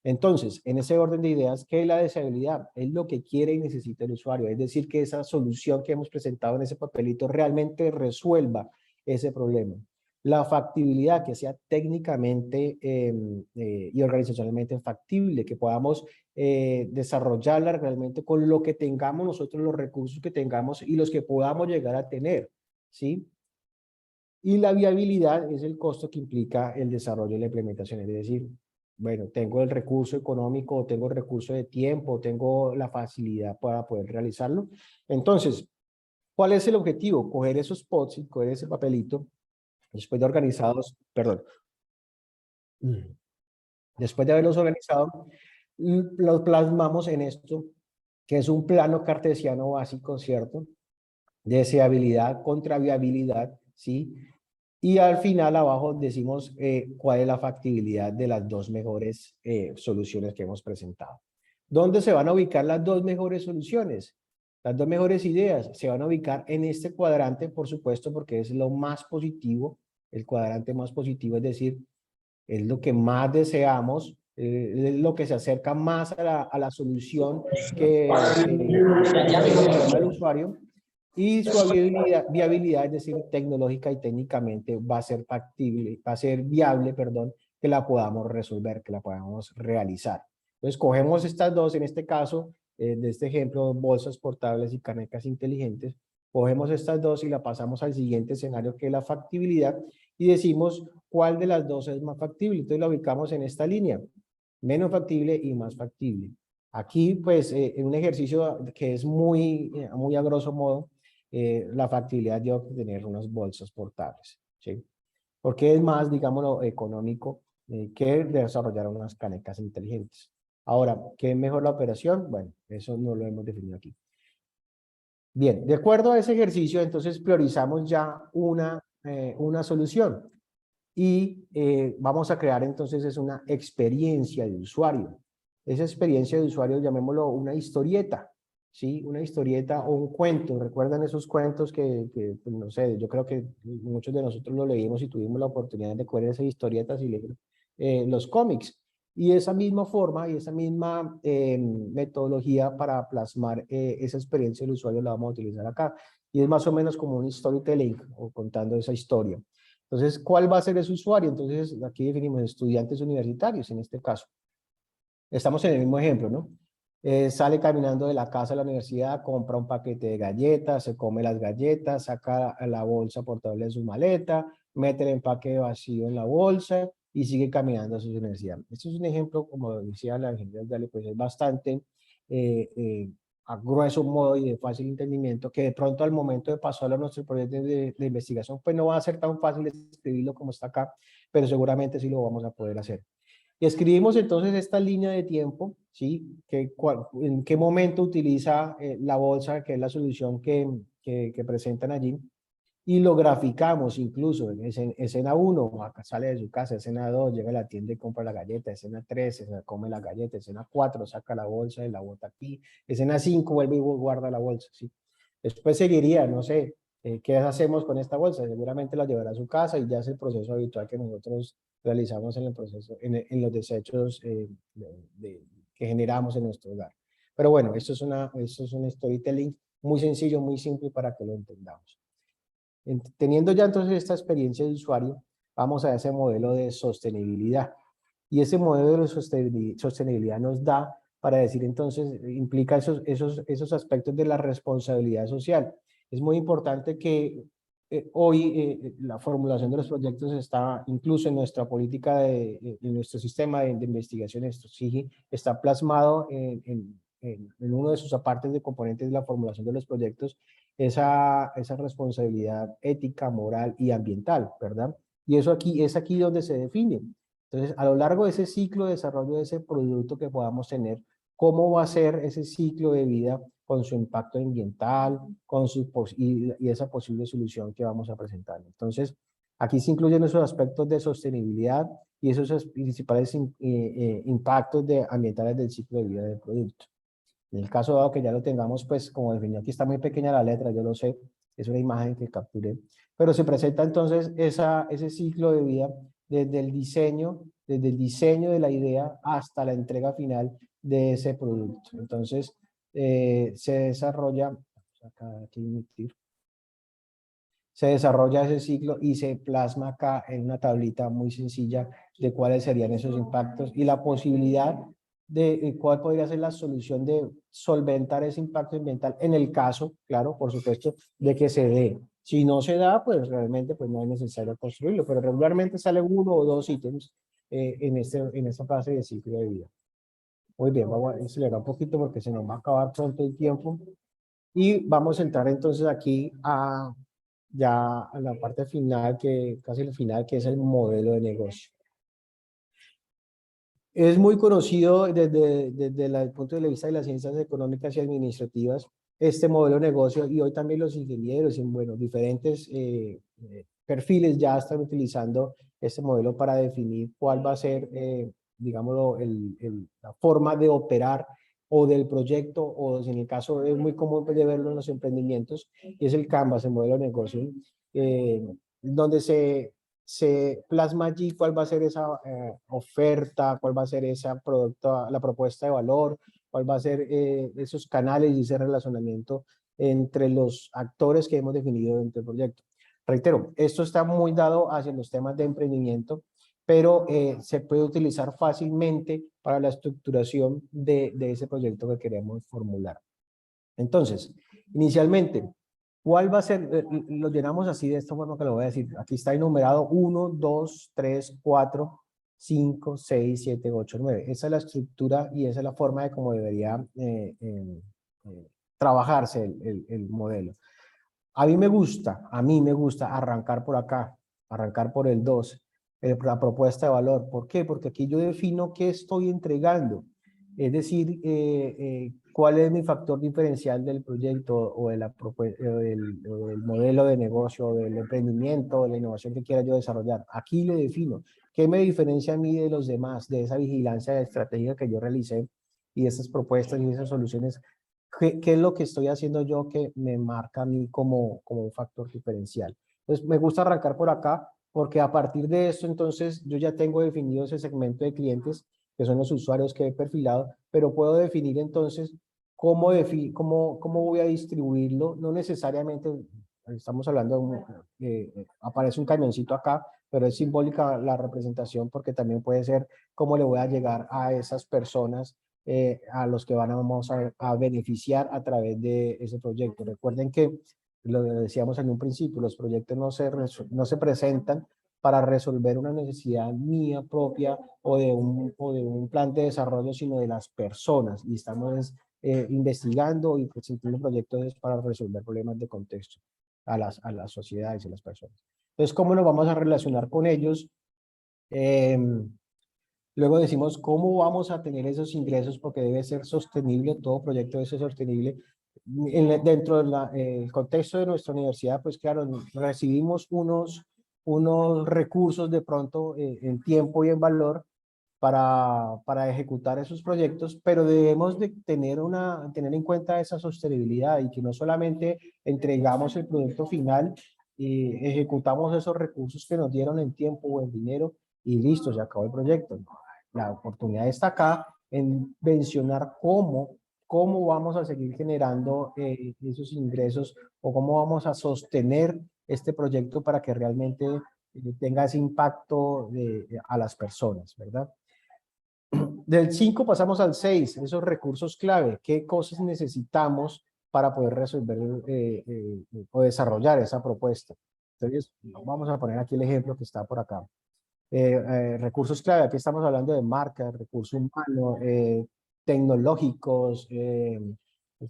Entonces, en ese orden de ideas, ¿qué es la deseabilidad? Es lo que quiere y necesita el usuario. Es decir, que esa solución que hemos presentado en ese papelito realmente resuelva ese problema. La factibilidad, que sea técnicamente y organizacionalmente factible, que podamos desarrollarla realmente con lo que tengamos nosotros, los recursos que tengamos y los que podamos llegar a tener, ¿sí? Y la viabilidad es el costo que implica el desarrollo y la implementación. Es decir, bueno, tengo el recurso económico, tengo el recurso de tiempo, tengo la facilidad para poder realizarlo. Entonces, ¿cuál es el objetivo? Coger esos pods y coger ese papelito, después de organizados, perdón, después de haberlos organizado, los plasmamos en esto, que es un plano cartesiano básico, ¿cierto? Deseabilidad contra viabilidad, ¿sí? Y al final abajo decimos cuál es la factibilidad de las dos mejores soluciones que hemos presentado. ¿Dónde se van a ubicar las dos mejores soluciones? Las dos mejores ideas se van a ubicar en este cuadrante, por supuesto, porque es lo más positivo, el cuadrante más positivo, es decir, es lo que más deseamos, es lo que se acerca más a la solución que resuelve el problema del usuario. Y su viabilidad, es decir, tecnológica y técnicamente va a ser factible, va a ser viable, perdón, que la podamos resolver, que la podamos realizar. Entonces, cogemos estas dos, en este caso, de este ejemplo, bolsas portables y canecas inteligentes, cogemos estas dos y la pasamos al siguiente escenario, que es la factibilidad, y decimos cuál de las dos es más factible. Entonces, la ubicamos en esta línea, menos factible y más factible. Aquí, pues, en un ejercicio que es muy a grosso modo, la factibilidad de obtener unas bolsas portables, ¿sí? Porque es más, digámoslo, económico que desarrollar unas canecas inteligentes. Ahora, ¿qué es mejor la operación? Bueno, eso no lo hemos definido aquí. Bien, de acuerdo a ese ejercicio, entonces priorizamos ya una solución y vamos a crear entonces es una experiencia de usuario. Esa experiencia de usuario, llamémoslo una historieta, ¿sí? Una historieta o un cuento. ¿Recuerdan esos cuentos que pues, no sé, yo creo que muchos de nosotros lo leímos y tuvimos la oportunidad de coger esas historietas y leer los cómics? Y esa misma forma y esa misma metodología para plasmar esa experiencia del usuario la vamos a utilizar acá. Y es más o menos como un storytelling o contando esa historia. Entonces, ¿cuál va a ser ese usuario? Entonces, aquí definimos estudiantes universitarios en este caso. Estamos en el mismo ejemplo, ¿no? Sale caminando de la casa a la universidad, compra un paquete de galletas, se come las galletas, saca la bolsa portable de su maleta, mete el empaque vacío en la bolsa y sigue caminando a su universidad. Este es un ejemplo, como decía la ingeniera Dale, pues es bastante a grueso modo y de fácil entendimiento, que de pronto al momento de pasarlo a nuestro proyecto de investigación, pues no va a ser tan fácil escribirlo como está acá, pero seguramente sí lo vamos a poder hacer. Y escribimos entonces esta línea de tiempo, ¿sí? En qué momento utiliza la bolsa, que es la solución que presentan allí, y lo graficamos incluso en escena 1, acá sale de su casa, escena 2, llega a la tienda y compra la galleta, escena 3, se come la galleta, escena 4, saca la bolsa y la bota aquí, escena 5, vuelve y guarda la bolsa, ¿sí? Después seguiría, no sé, ¿qué hacemos con esta bolsa? Seguramente la llevará a su casa y ya es el proceso habitual que nosotros realizamos en el proceso, en los desechos que generamos en nuestro hogar. Pero bueno, esto es un storytelling muy sencillo, muy simple para que lo entendamos. Teniendo ya entonces esta experiencia de usuario, vamos a ese modelo de sostenibilidad. Y ese modelo de sostenibilidad nos da para decir entonces, implica esos aspectos de la responsabilidad social. Es muy importante que hoy la formulación de los proyectos está incluso en nuestra política, en nuestro sistema de investigación, esto SIGI, está plasmado en uno de sus apartes de componentes de la formulación de los proyectos, esa responsabilidad ética, moral y ambiental, ¿verdad? Y eso aquí es aquí donde se define. Entonces, a lo largo de ese ciclo de desarrollo de ese producto que podamos tener, ¿cómo va a ser ese ciclo de vida con su impacto ambiental, con y esa posible solución que vamos a presentar? Entonces, aquí se incluyen esos aspectos de sostenibilidad y esos principales impactos ambientales del ciclo de vida del producto. En el caso dado que ya lo tengamos, pues como definió, aquí está muy pequeña la letra, yo lo sé, es una imagen que capturé, pero se presenta entonces ese ciclo de vida desde el diseño de la idea hasta la entrega final de ese producto. Entonces, se desarrolla, se desarrolla ese ciclo y se plasma acá en una tablita muy sencilla de cuáles serían esos impactos y la posibilidad de cuál podría ser la solución de solventar ese impacto ambiental en el caso, claro, por supuesto, de que se dé. Si no se da, pues realmente pues no es necesario construirlo, pero regularmente sale uno o dos ítems en esta fase de ciclo de vida. Muy bien, vamos a acelerar un poquito porque se nos va a acabar pronto el tiempo. Y vamos a entrar entonces aquí ya a la parte final, casi el final, que es el modelo de negocio. Es muy conocido desde el punto de vista de las ciencias económicas y administrativas este modelo de negocio, y hoy también los ingenieros en diferentes perfiles ya están utilizando este modelo para definir cuál va a ser, digámoslo, la forma de operar o del proyecto, o en el caso es muy común de verlo en los emprendimientos, y es el Canvas, el modelo de negocio, donde se plasma allí cuál va a ser esa oferta, cuál va a ser esa la propuesta de valor, cuál va a ser esos canales y ese relacionamiento entre los actores que hemos definido dentro del proyecto. Reitero, esto está muy dado hacia los temas de emprendimiento, pero se puede utilizar fácilmente para la estructuración de ese proyecto que queremos formular. Entonces, inicialmente, ¿cuál va a ser? Lo llenamos así de esta forma que lo voy a decir. Aquí está enumerado 1, 2, 3, 4, 5, 6, 7, 8, 9. Esa es la estructura y esa es la forma de cómo debería trabajarse el modelo. A mí me gusta arrancar por acá, arrancar por el 2, la propuesta de valor. ¿Por qué? Porque aquí yo defino qué estoy entregando. Es decir, cuál es mi factor diferencial del proyecto o del modelo de negocio, del emprendimiento, de la innovación que quiera yo desarrollar. Aquí lo defino. ¿Qué me diferencia a mí de los demás, de esa vigilancia de estrategia que yo realicé y esas propuestas y esas soluciones? ¿Qué es lo que estoy haciendo yo que me marca a mí como un factor diferencial? Entonces, me gusta arrancar por acá porque a partir de esto, entonces, yo ya tengo definido ese segmento de clientes que son los usuarios que he perfilado, pero puedo definir entonces cómo voy a distribuirlo. No necesariamente, estamos hablando, aparece un camioncito acá, pero es simbólica la representación porque también puede ser cómo le voy a llegar a esas personas a los que vamos a beneficiar a través de ese proyecto. Recuerden que, lo decíamos en un principio, los proyectos no se presentan para resolver una necesidad mía propia o de un plan de desarrollo, sino de las personas. Y estamos investigando y presentando proyectos para resolver problemas de contexto a las sociedades y a las personas. Entonces, ¿cómo nos vamos a relacionar con ellos? Luego decimos cómo vamos a tener esos ingresos, porque debe ser sostenible, todo proyecto debe ser sostenible. Dentro del contexto de nuestra universidad, pues claro, recibimos unos recursos de pronto en tiempo y en valor para ejecutar esos proyectos, pero debemos de tener en cuenta esa sostenibilidad y que no solamente entregamos el producto final y ejecutamos esos recursos que nos dieron en tiempo o en dinero y listo, se acabó el proyecto. La oportunidad está acá en mencionar cómo vamos a seguir generando esos ingresos o cómo vamos a sostener este proyecto para que realmente tenga ese impacto a las personas, ¿verdad? Del 5 pasamos al 6, esos recursos clave. ¿Qué cosas necesitamos para poder resolver o desarrollar esa propuesta? Entonces, vamos a poner aquí el ejemplo que está por acá. Recursos clave, aquí estamos hablando de marcas, recursos humanos, tecnológicos,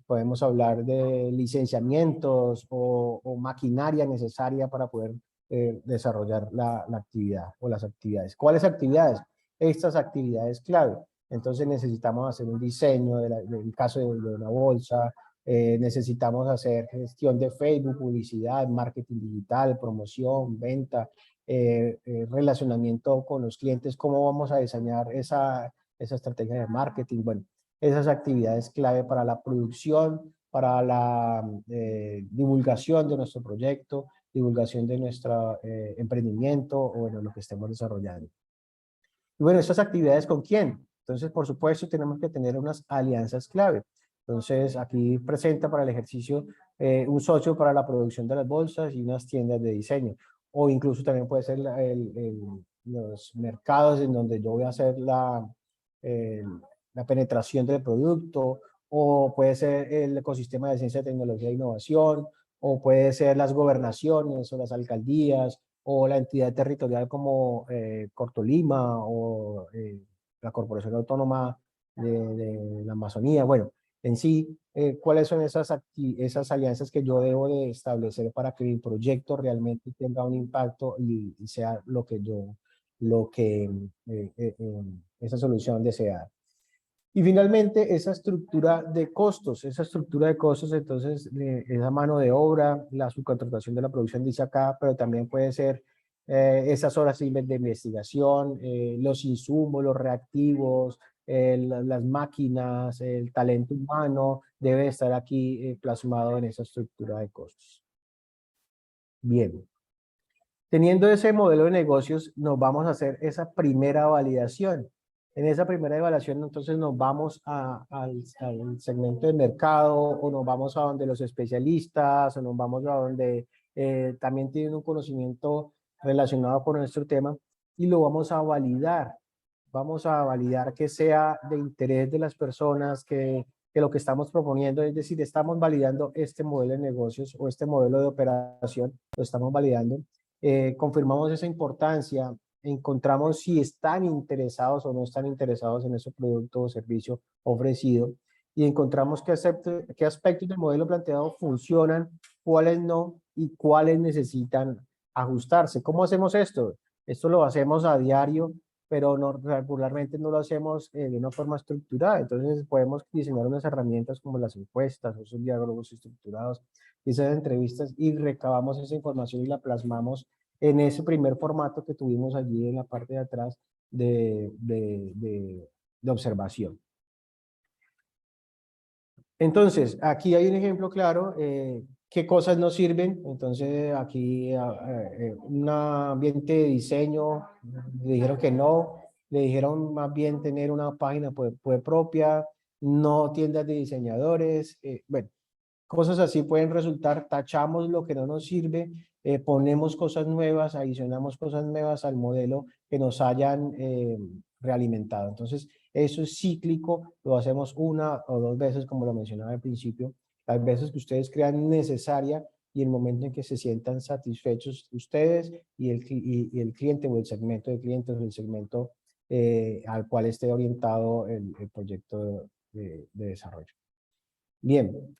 podemos hablar de licenciamientos o maquinaria necesaria para poder desarrollar la actividad o las actividades. ¿Cuáles actividades? Estas actividades clave. Entonces necesitamos hacer un diseño del caso de una bolsa, necesitamos hacer gestión de Facebook, publicidad, marketing digital, promoción, venta, relacionamiento con los clientes, cómo vamos a diseñar esa estrategia de marketing. Bueno, esas actividades clave para la producción, para la divulgación de nuestro proyecto, divulgación de nuestro emprendimiento o bueno, lo que estemos desarrollando. Y bueno, estas actividades ¿con quién? Entonces, por supuesto, tenemos que tener unas alianzas clave. Entonces, aquí presenta para el ejercicio un socio para la producción de las bolsas y unas tiendas de diseño. O incluso también puede ser los mercados en donde yo voy a hacer la penetración del producto, o puede ser el ecosistema de ciencia, tecnología e innovación, o puede ser las gobernaciones o las alcaldías, o la entidad territorial como Cortolima o la Corporación Autónoma de la Amazonía. Bueno, en sí, ¿cuáles son esas alianzas que yo debo de establecer para que mi proyecto realmente tenga un impacto y sea lo que esa solución desea? Y finalmente, esa estructura de costos, entonces, esa mano de obra, la subcontratación de la producción dice acá, pero también puede ser esas horas libres de investigación, los insumos, los reactivos, las máquinas, el talento humano, debe estar aquí plasmado en esa estructura de costos. Bien. Teniendo ese modelo de negocios, nos vamos a hacer esa primera validación. En esa primera evaluación, entonces nos vamos al segmento de mercado, o nos vamos a donde los especialistas, o nos vamos a donde también tienen un conocimiento relacionado con nuestro tema, y lo vamos a validar. Vamos a validar que sea de interés de las personas, que lo que estamos proponiendo, es decir, estamos validando este modelo de negocios o este modelo de operación, lo estamos validando. Confirmamos esa importancia, encontramos si están interesados o no están interesados en ese producto o servicio ofrecido, y encontramos qué aspectos del modelo planteado funcionan, cuáles no y cuáles necesitan ajustarse. ¿Cómo hacemos esto? Esto lo hacemos a diario, pero regularmente no lo hacemos de una forma estructurada. Entonces podemos diseñar unas herramientas como las encuestas o esos diálogos estructurados, esas entrevistas, y recabamos esa información y la plasmamos en ese primer formato que tuvimos allí en la parte de atrás de observación. Entonces, aquí hay un ejemplo claro, qué cosas no sirven. Entonces, aquí un ambiente de diseño, le dijeron que no, le dijeron más bien tener una página web propia, no tiendas de diseñadores, bueno, cosas así pueden resultar. Tachamos lo que no nos sirve, ponemos cosas nuevas, adicionamos cosas nuevas al modelo que nos hayan realimentado. Entonces, eso es cíclico, lo hacemos una o dos veces, como lo mencionaba al principio, las veces que ustedes crean necesaria, y el momento en que se sientan satisfechos ustedes y el cliente o el segmento de clientes o el segmento al cual esté orientado el proyecto de desarrollo. Bien.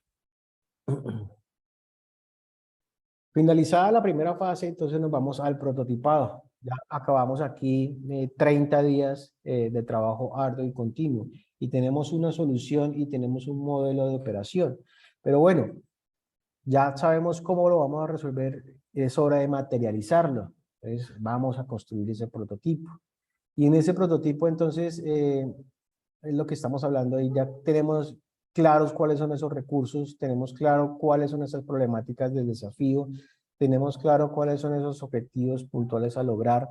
Finalizada la primera fase, entonces nos vamos al prototipado. Ya acabamos aquí 30 días de trabajo arduo y continuo, y tenemos una solución y tenemos un modelo de operación. Pero bueno, ya sabemos cómo lo vamos a resolver, es hora de materializarlo. Entonces vamos a construir ese prototipo. Y en ese prototipo entonces es lo que estamos hablando, y ya tenemos claros cuáles son esos recursos, tenemos claro cuáles son esas problemáticas del desafío, tenemos claro cuáles son esos objetivos puntuales a lograr,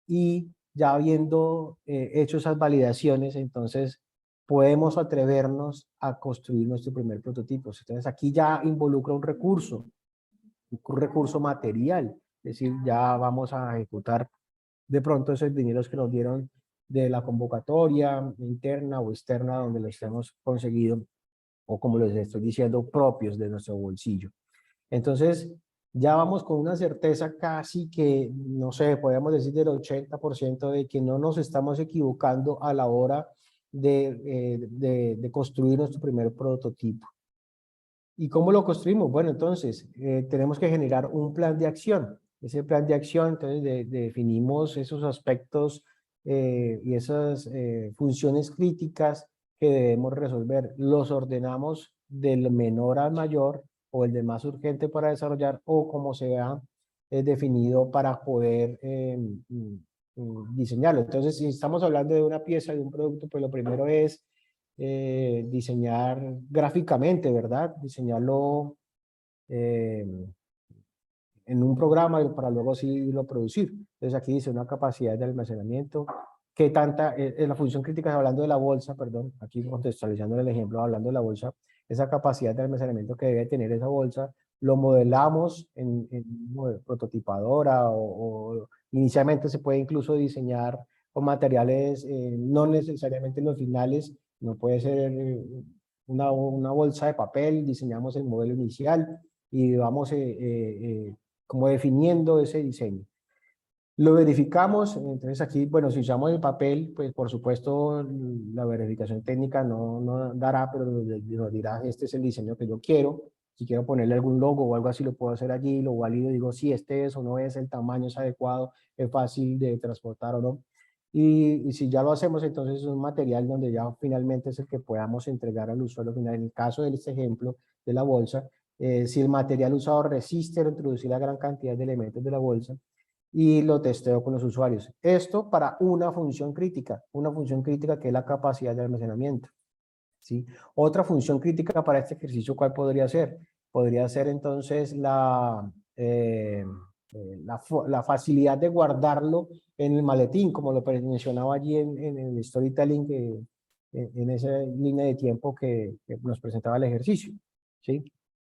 y ya habiendo hecho esas validaciones, entonces podemos atrevernos a construir nuestro primer prototipo. Entonces aquí ya involucra un recurso material, es decir, ya vamos a ejecutar de pronto esos dineros que nos dieron de la convocatoria interna o externa donde lo estemos conseguido, o como les estoy diciendo, propios de nuestro bolsillo. Entonces, ya vamos con una certeza casi que, no sé, podemos decir del 80% de que no nos estamos equivocando a la hora de construir nuestro primer prototipo. ¿Y cómo lo construimos? Bueno, entonces, tenemos que generar un plan de acción. Ese plan de acción, entonces, definimos esos aspectos y esas funciones críticas que debemos resolver. Los ordenamos del menor al mayor o el de más urgente para desarrollar o como sea definido para poder diseñarlo. Entonces, si estamos hablando de una pieza, de un producto, pues lo primero es diseñar gráficamente, ¿verdad? Diseñarlo en un programa para luego sí irlo a producir. Entonces aquí dice una capacidad de almacenamiento. ¿Qué tanta, en la función crítica, hablando de la bolsa, perdón, aquí contextualizando el ejemplo, hablando de la bolsa, esa capacidad de almacenamiento que debe tener esa bolsa, lo modelamos en prototipadora o inicialmente se puede incluso diseñar con materiales no necesariamente los finales, no puede ser una bolsa de papel, diseñamos el modelo inicial y vamos como definiendo ese diseño. Lo verificamos, entonces aquí, bueno, si usamos el papel, pues por supuesto la verificación técnica no dará, pero nos dirá, este es el diseño que yo quiero. Si quiero ponerle algún logo o algo así, lo puedo hacer allí, lo valido, digo si este es o no es, el tamaño es adecuado, es fácil de transportar o no. Y si ya lo hacemos, entonces es un material donde ya finalmente es el que podamos entregar al usuario final. En el caso de este ejemplo de la bolsa, si el material usado resiste a introducir la gran cantidad de elementos de la bolsa, y lo testeo con los usuarios. Esto para una función crítica que es la capacidad de almacenamiento. ¿Sí? Otra función crítica para este ejercicio, ¿cuál podría ser? Podría ser entonces la facilidad de guardarlo en el maletín, como lo mencionaba allí en el storytelling, en esa línea de tiempo que nos presentaba el ejercicio. ¿Sí?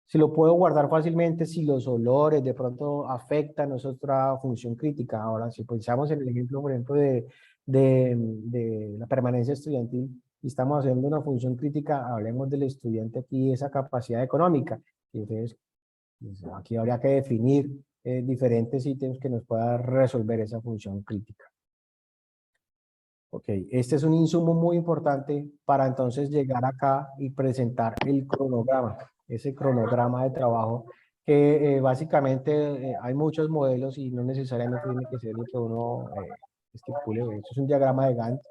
Si lo puedo guardar fácilmente, si los olores de pronto afectan, es otra función crítica. Ahora, si pensamos en el ejemplo, por ejemplo, de la permanencia estudiantil, y estamos haciendo una función crítica, hablemos del estudiante aquí, esa capacidad económica. Y entonces, pues, aquí habría que definir diferentes ítems que nos puedan resolver esa función crítica. Ok, este es un insumo muy importante para entonces llegar acá y presentar el cronograma, ese cronograma de trabajo que básicamente hay muchos modelos y no necesariamente tiene que ser el que uno estipule. Esto es un diagrama de Gantt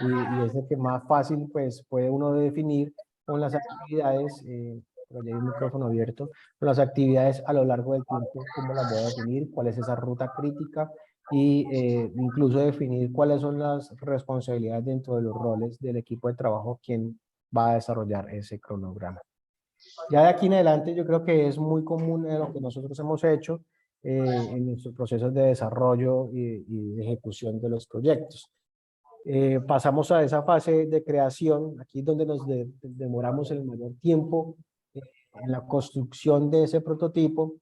y es el que más fácil pues puede uno definir con las actividades, por allá hay un micrófono abierto, con las actividades a lo largo del tiempo, cómo las voy a definir, cuál es esa ruta crítica, y incluso definir cuáles son las responsabilidades dentro de los roles del equipo de trabajo, quien va a desarrollar ese cronograma. Ya de aquí en adelante yo creo que es muy común lo que nosotros hemos hecho en nuestros procesos de desarrollo y de ejecución de los proyectos. Pasamos a esa fase de creación, aquí es donde nos demoramos el mayor tiempo en la construcción de ese prototipo.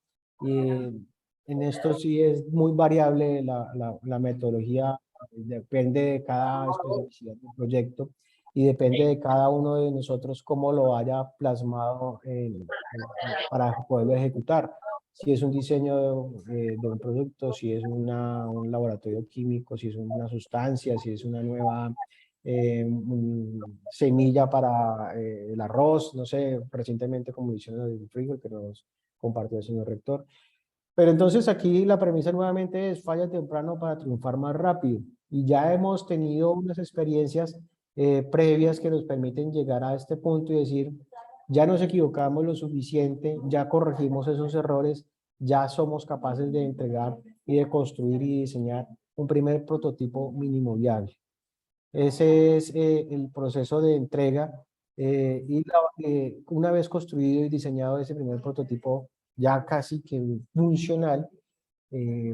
En esto sí es muy variable la metodología, depende de cada especificidad del proyecto y depende de cada uno de nosotros cómo lo haya plasmado para poderlo ejecutar. Si es un diseño de un producto, si es un laboratorio químico, si es una sustancia, si es una nueva semilla para el arroz, no sé, recientemente como hicieron el frijol que nos compartió el señor rector. Pero entonces aquí la premisa nuevamente es falla temprano para triunfar más rápido. Y ya hemos tenido unas experiencias previas que nos permiten llegar a este punto y decir, ya nos equivocamos lo suficiente, ya corregimos esos errores, ya somos capaces de entregar y de construir y diseñar un primer prototipo mínimo viable. Ese es el proceso de entrega una vez construido y diseñado ese primer prototipo ya casi que funcional,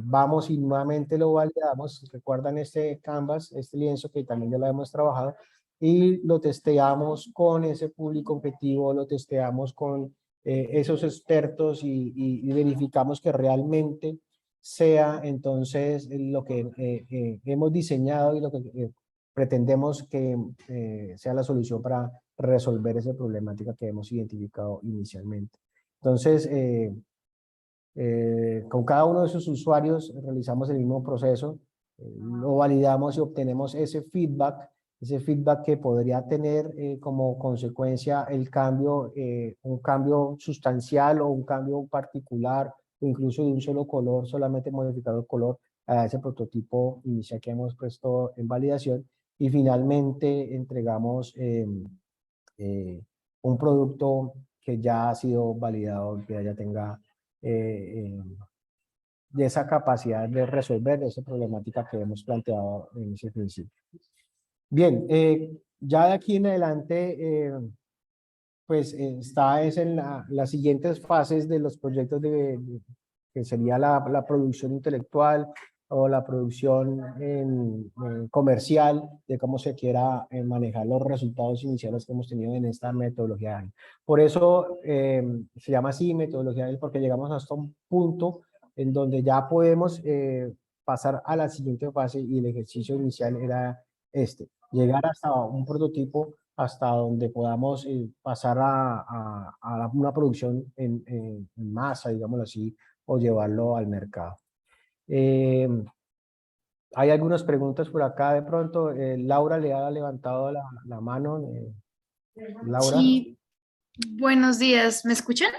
vamos y nuevamente lo validamos. Recuerdan este canvas, este lienzo que también ya lo hemos trabajado y lo testeamos con ese público objetivo, lo testeamos con esos expertos y verificamos que realmente sea entonces lo que hemos diseñado y lo que pretendemos que sea la solución para resolver esa problemática que hemos identificado inicialmente. Entonces, con cada uno de esos usuarios realizamos el mismo proceso, lo validamos y obtenemos ese feedback que podría tener como consecuencia el cambio, un cambio sustancial o un cambio particular, o incluso de un solo color, solamente modificar el color a ese prototipo inicial que hemos puesto en validación, y finalmente entregamos un producto que ya ha sido validado, que ya tenga de esa capacidad de resolver esa problemática que hemos planteado en ese principio. Bien, ya de aquí en adelante, pues está en las siguientes fases de los proyectos que sería la producción intelectual o la producción comercial, de cómo se quiera manejar los resultados iniciales que hemos tenido en esta metodología ágil. Por eso se llama así metodología ágil, porque llegamos hasta un punto en donde ya podemos pasar a la siguiente fase, y el ejercicio inicial era llegar hasta un prototipo, hasta donde podamos pasar a una producción en masa, digámoslo así, o llevarlo al mercado. Hay algunas preguntas por acá de pronto. Laura le ha levantado la mano. Laura. Sí, buenos días, ¿me escuchan?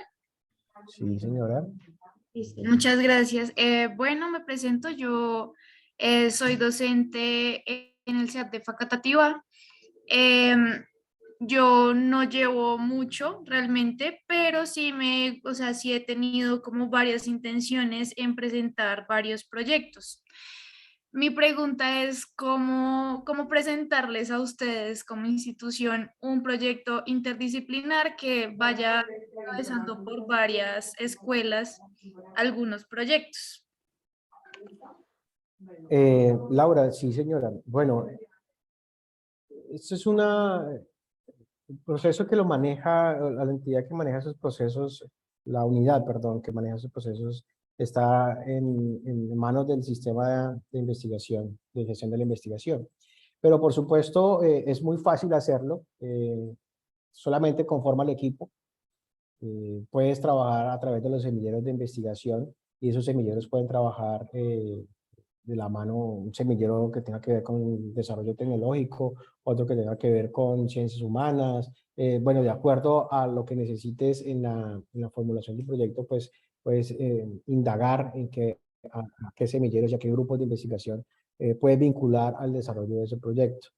Sí, señora. Muchas gracias. Bueno, me presento, yo soy docente en el CEAT de Facatativá. Yo no llevo mucho realmente, pero sí o sea, sí he tenido como varias intenciones en presentar varios proyectos. Mi pregunta es cómo presentarles a ustedes como institución un proyecto interdisciplinar que vaya atravesando por varias escuelas algunos proyectos. Laura, sí, señora. Bueno, esto es un proceso que lo maneja, la entidad que maneja esos procesos, la unidad, perdón, que maneja esos procesos, está en manos del sistema de investigación, de gestión de la investigación. Pero por supuesto es muy fácil hacerlo, solamente conforma el equipo. Puedes trabajar a través de los semilleros de investigación, y esos semilleros pueden trabajar de la mano, un semillero que tenga que ver con desarrollo tecnológico, otro que tenga que ver con ciencias humanas. Bueno, de acuerdo a lo que necesites en la formulación del proyecto, pues puedes indagar en a qué semilleros y a qué grupos de investigación puedes vincular al desarrollo de ese proyecto.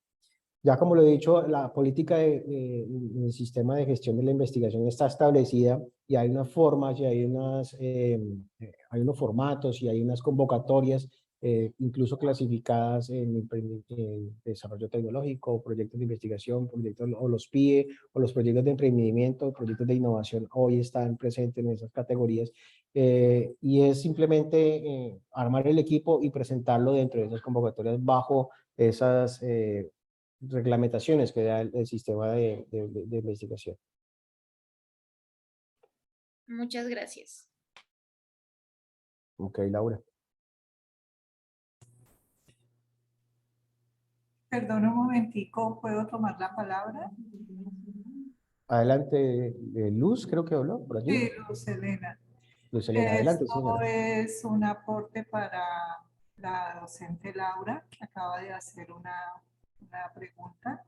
Ya como lo he dicho, la política del sistema de gestión de la investigación está establecida, y hay unas formas y hay unos formatos y hay unas convocatorias, incluso clasificadas en desarrollo tecnológico, proyectos de investigación, proyectos o los PIE, o los proyectos de emprendimiento, proyectos de innovación, hoy están presentes en esas categorías. Y es simplemente armar el equipo y presentarlo dentro de esas convocatorias bajo esas reglamentaciones que da el sistema de investigación. Muchas gracias. Ok, Laura. Perdón un momentico, ¿puedo tomar la palabra? Adelante, Luz, creo que habló por allí. Sí, Luz Elena. Luz Elena, adelante, Esto señora. es un aporte para la docente Laura, que acaba de hacer una pregunta.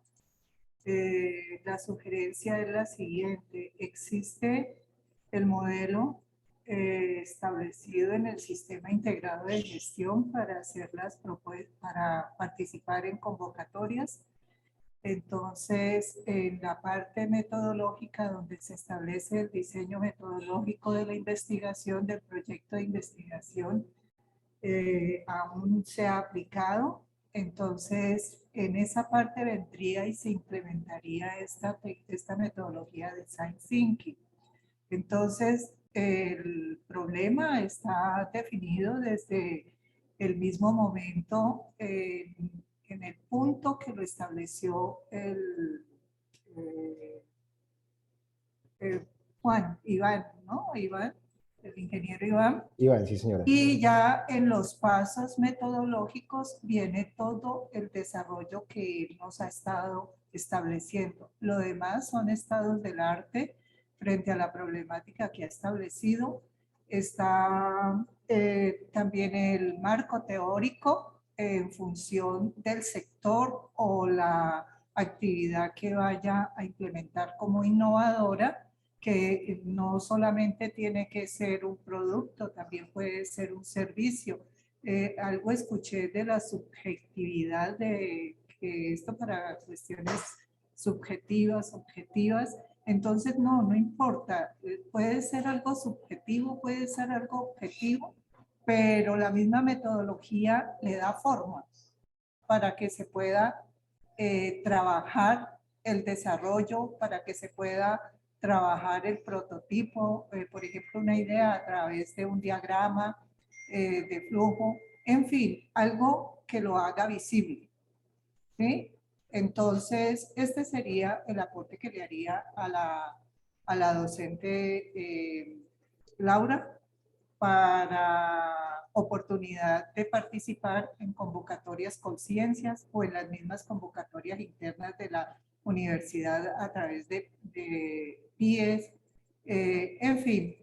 La sugerencia es la siguiente: existe el modelo establecido en el sistema integrado de gestión para hacer las propuestas, para participar en convocatorias. Entonces, en la parte metodológica, donde se establece el diseño metodológico de la investigación, del proyecto de investigación, aún se ha aplicado. Entonces, en esa parte vendría y se implementaría esta metodología de Design Thinking. Entonces, el problema está definido desde el mismo momento, en el punto que lo estableció Iván, ¿no? Iván, el ingeniero Iván. Iván, sí, señora. Y ya en los pasos metodológicos viene todo el desarrollo que él nos ha estado estableciendo. Lo demás son estados del arte frente a la problemática que ha establecido. Está también el marco teórico en función del sector o la actividad que vaya a implementar como innovadora, que no solamente tiene que ser un producto, también puede ser un servicio. Algo escuché de la subjetividad, de que esto para cuestiones subjetivas, objetivas. Entonces, no importa. Puede ser algo subjetivo, puede ser algo objetivo, pero la misma metodología le da forma para que se pueda trabajar el desarrollo, para que se pueda trabajar el prototipo, por ejemplo, una idea a través de un diagrama de flujo, en fin, algo que lo haga visible, ¿sí? Entonces, este sería el aporte que le haría a la docente Laura para oportunidad de participar en convocatorias conciencias o en las mismas convocatorias internas de la universidad a través de PIES. En fin,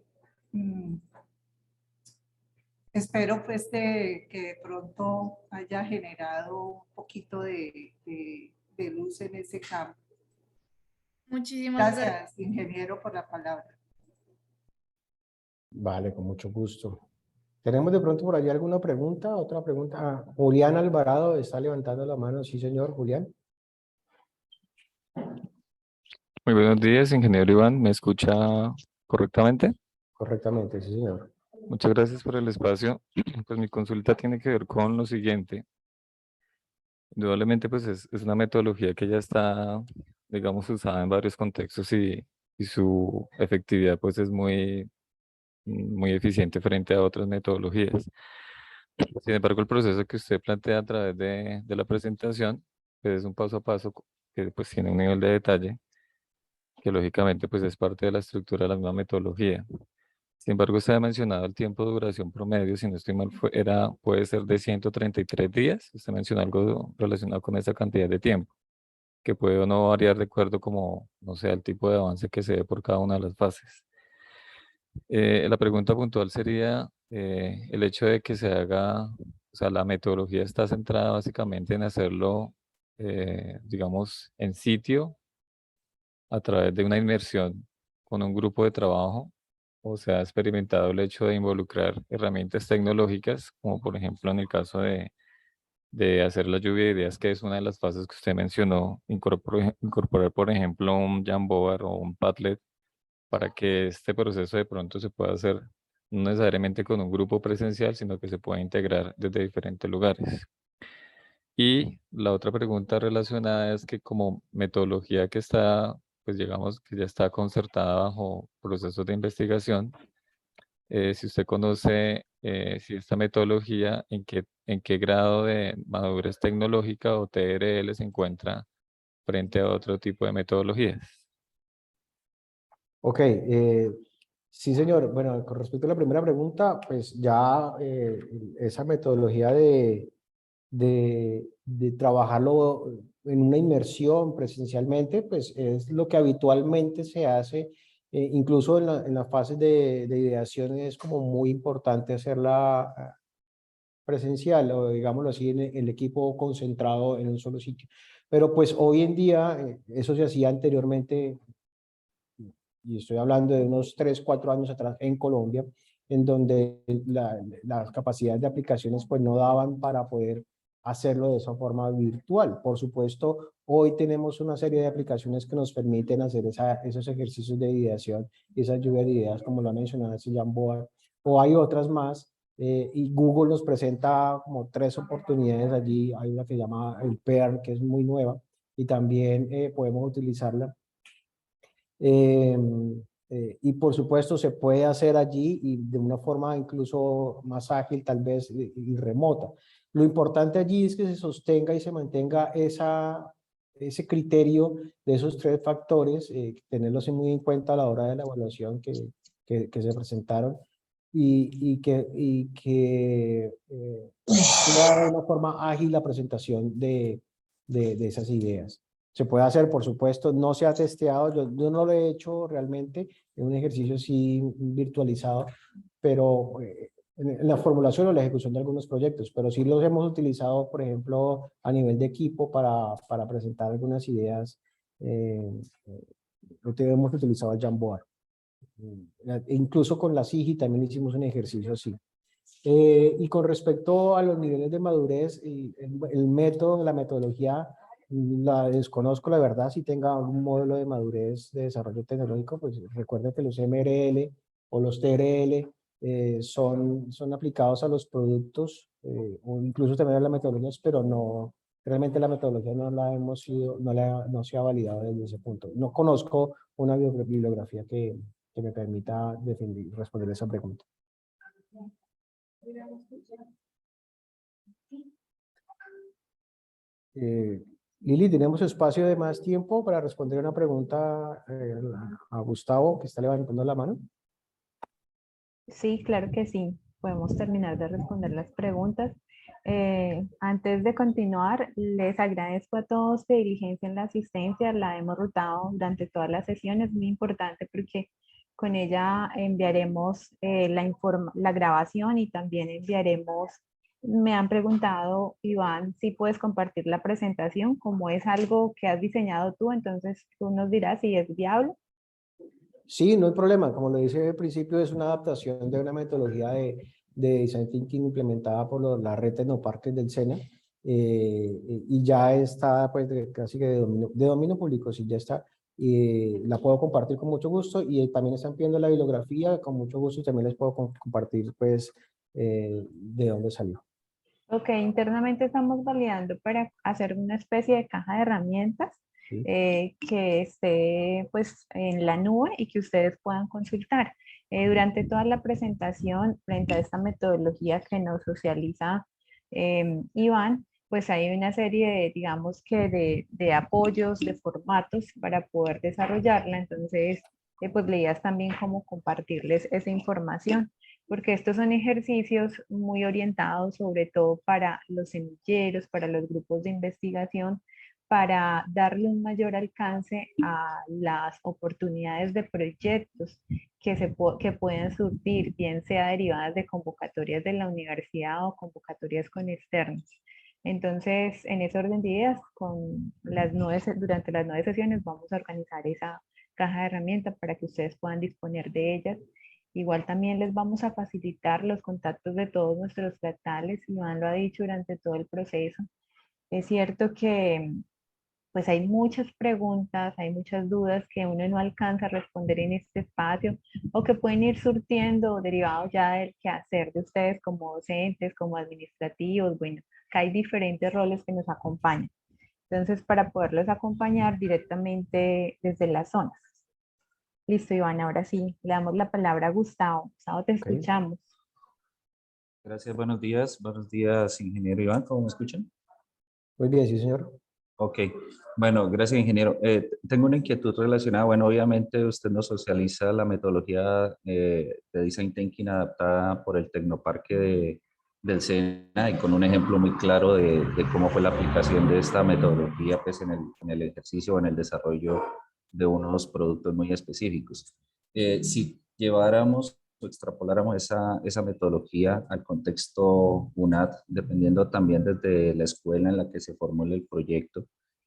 espero pues que de pronto haya generado un poquito de luz en ese campo. Muchísimas gracias. Gracias, ingeniero, por la palabra. Vale, con mucho gusto. ¿Tenemos de pronto por allí alguna pregunta? ¿Otra pregunta? Ah, Julián Alvarado está levantando la mano. Sí, señor, Julián. Muy buenos días, ingeniero Iván. ¿Me escucha correctamente? Correctamente, sí, señor. Muchas gracias por el espacio. Pues mi consulta tiene que ver con lo siguiente. Indudablemente, pues es una metodología que ya está, digamos, usada en varios contextos y su efectividad pues es muy eficiente frente a otras metodologías. Sin embargo, el proceso que usted plantea a través de la presentación pues es un paso a paso que pues tiene un nivel de detalle que lógicamente pues es parte de la estructura de la misma metodología. Sin embargo, usted ha mencionado el tiempo de duración promedio, si no estoy mal, puede ser de 133 días. Usted mencionó algo relacionado con esa cantidad de tiempo, que puede o no variar de acuerdo como, no sé, el tipo de avance que se dé por cada una de las fases. La pregunta puntual sería el hecho de que se haga, o sea, la metodología está centrada básicamente en hacerlo, digamos, en sitio, a través de una inmersión con un grupo de trabajo, o se ha experimentado el hecho de involucrar herramientas tecnológicas, como por ejemplo en el caso de hacer la lluvia de ideas, que es una de las fases que usted mencionó, incorporar por ejemplo un Jamboard o un Padlet para que este proceso de pronto se pueda hacer no necesariamente con un grupo presencial, sino que se pueda integrar desde diferentes lugares. Y la otra pregunta relacionada es que como metodología que está, pues digamos que ya está concertada bajo procesos de investigación, si usted conoce si esta metodología, en qué grado de madurez tecnológica o TRL se encuentra frente a otro tipo de metodologías. Ok, sí, señor. Bueno, con respecto a la primera pregunta, pues ya esa metodología de trabajarlo en una inmersión presencialmente, pues es lo que habitualmente se hace, incluso en las fases de ideación es como muy importante hacerla presencial o digámoslo así, en el equipo concentrado en un solo sitio. Pero pues hoy en día, eso se hacía anteriormente, y estoy hablando de unos 3, 4 años atrás en Colombia, en donde las capacidades de aplicaciones pues no daban para poder hacerlo de esa forma virtual. Por supuesto, hoy tenemos una serie de aplicaciones que nos permiten hacer esos ejercicios de ideación y esa lluvia de ideas, como lo ha mencionado Jamboard, o hay otras más, y Google nos presenta como 3 oportunidades allí. Hay una que se llama el PEAR, que es muy nueva, y también podemos utilizarla. Y por supuesto se puede hacer allí y de una forma incluso más ágil tal vez y remota. Lo importante allí es que se sostenga y se mantenga ese criterio de esos 3 factores, tenerlos muy en cuenta a la hora de la evaluación que se presentaron. y que pueda de una forma ágil la presentación de esas ideas. Se puede hacer, por supuesto, no se ha testeado, yo no lo he hecho realmente, es un ejercicio sí virtualizado, pero en la formulación o la ejecución de algunos proyectos, pero sí los hemos utilizado, por ejemplo, a nivel de equipo para presentar algunas ideas. Hemos utilizado el Jamboard. Incluso con la SIGI también hicimos un ejercicio así. Y con respecto a los niveles de madurez, el método, la metodología, la desconozco, la verdad, si tenga algún módulo de madurez de desarrollo tecnológico, pues recuerden que los MRL o los TRL son aplicados a los productos, o incluso también a las metodologías, pero no, realmente la metodología no se ha validado desde ese punto. No conozco una bibliografía que me permita responder esa pregunta. Lili, ¿tenemos espacio de más tiempo para responder una pregunta a Gustavo, que está levantando la mano? Sí, claro que sí. Podemos terminar de responder las preguntas. Antes de continuar, les agradezco a todos que diligencien la asistencia. La hemos rotado durante todas las sesiones, muy importante porque con ella enviaremos la grabación y también enviaremos. Me han preguntado, Iván, si puedes compartir la presentación, como es algo que has diseñado tú, entonces tú nos dirás si es viable. Sí, no hay problema. Como lo dice al principio, es una adaptación de una metodología de Design Thinking implementada por la red Tecnoparques del SENA, y ya está pues casi que de dominio público, sí, ya está. La puedo compartir con mucho gusto y también están pidiendo la bibliografía, con mucho gusto, y también les puedo compartir pues de dónde salió. Ok, internamente estamos validando para hacer una especie de caja de herramientas que esté pues en la nube y que ustedes puedan consultar. Durante toda la presentación, frente a esta metodología que nos socializa Iván, pues hay una serie de, digamos que de apoyos, de formatos para poder desarrollarla. Entonces, pues la idea es también cómo compartirles esa información, porque estos son ejercicios muy orientados sobre todo para los semilleros, para los grupos de investigación, para darle un mayor alcance a las oportunidades de proyectos que pueden surgir, bien sea derivadas de convocatorias de la universidad o convocatorias con externos. Entonces, en ese orden de ideas, durante las 9 sesiones vamos a organizar esa caja de herramientas para que ustedes puedan disponer de ellas. Igual también les vamos a facilitar los contactos de todos nuestros fractales. Iván lo ha dicho durante todo el proceso. Es cierto que pues hay muchas preguntas, hay muchas dudas que uno no alcanza a responder en este espacio o que pueden ir surtiendo derivados ya del quehacer de ustedes como docentes, como administrativos. Bueno, que hay diferentes roles que nos acompañan. Entonces, para poderlos acompañar directamente desde las zonas. Listo, Iván, ahora sí, le damos la palabra a Gustavo. Gustavo, te escuchamos. Gracias, buenos días, ingeniero Iván, ¿cómo me escuchan? Muy bien, sí, señor. Ok, bueno, gracias, ingeniero. Tengo una inquietud relacionada, bueno, obviamente usted nos socializa la metodología de Design Thinking adaptada por el Tecnoparque del SENA y con un ejemplo muy claro de cómo fue la aplicación de esta metodología pues, en el ejercicio o en el desarrollo de unos productos muy específicos. Si lleváramos o extrapoláramos esa metodología al contexto UNAD, dependiendo también desde la escuela en la que se formule el proyecto,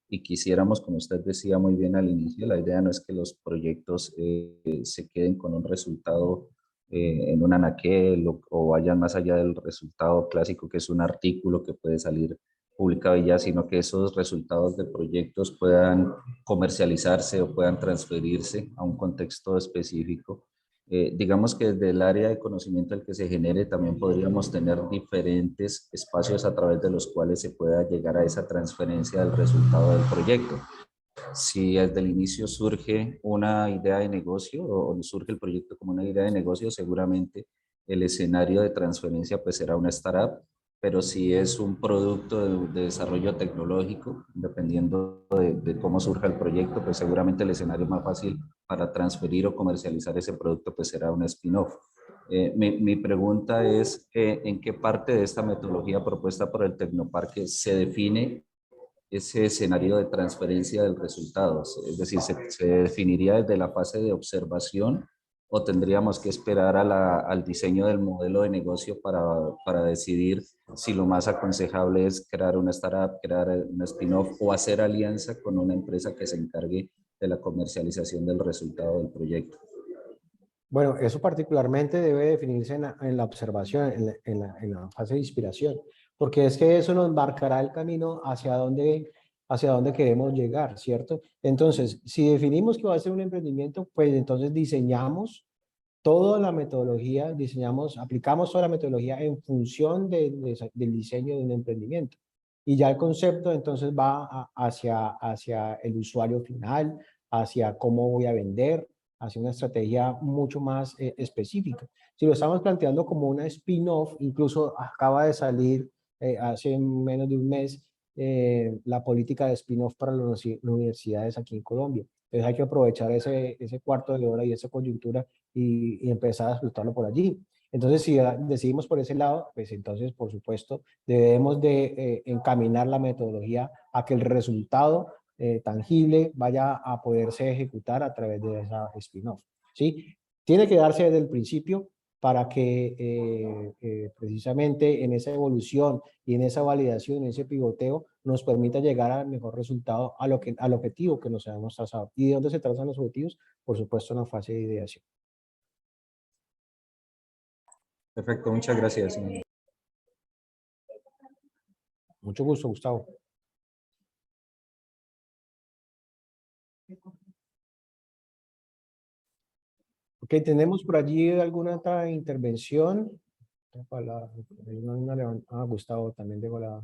y quisiéramos, como usted decía muy bien al inicio, la idea no es que los proyectos se queden con un resultado en un anaquel o vayan más allá del resultado clásico, que es un artículo que puede salir publicado y ya, sino que esos resultados de proyectos puedan comercializarse o puedan transferirse a un contexto específico. Digamos que desde el área de conocimiento al que se genere también podríamos tener diferentes espacios a través de los cuales se pueda llegar a esa transferencia del resultado del proyecto. Si desde el inicio surge una idea de negocio o surge el proyecto como una idea de negocio, seguramente el escenario de transferencia pues será una startup, pero si es un producto de desarrollo tecnológico, dependiendo de cómo surja el proyecto, pues seguramente el escenario más fácil para transferir o comercializar ese producto pues será un spin-off. Mi pregunta es, ¿en qué parte de esta metodología propuesta por el Tecnoparque se define ese escenario de transferencia del resultado? Es decir, ¿se definiría desde la fase de observación o tendríamos que esperar al diseño del modelo de negocio para decidir si lo más aconsejable es crear una startup, crear un spin-off o hacer alianza con una empresa que se encargue de la comercialización del resultado del proyecto? Bueno, eso particularmente debe definirse en la observación, en la fase de inspiración, porque es que eso nos marcará el camino hacia dónde queremos llegar, ¿cierto? Entonces, si definimos que va a ser un emprendimiento, pues entonces diseñamos toda la metodología, aplicamos toda la metodología en función del diseño de un emprendimiento. Y ya el concepto entonces va hacia el usuario final, hacia cómo voy a vender, hacia una estrategia mucho más específica. Si lo estamos planteando como una spin-off, incluso acaba de salir hace menos de un mes la política de spin-off para las universidades aquí en Colombia. Entonces hay que aprovechar ese cuarto de hora y esa coyuntura y empezar a explotarlo por allí. Entonces, si decidimos por ese lado, pues entonces, por supuesto, debemos de encaminar la metodología a que el resultado tangible vaya a poderse ejecutar a través de esa spin-off, ¿sí? Tiene que darse desde el principio para que precisamente en esa evolución y en esa validación, en ese pivoteo, nos permita llegar al mejor resultado, al objetivo que nos hayamos trazado. ¿Y de dónde se trazan los objetivos? Por supuesto, en la fase de ideación. Perfecto, muchas gracias. Mucho gusto, Gustavo. Ok, ¿tenemos por allí alguna otra intervención? Gustavo, también tengo la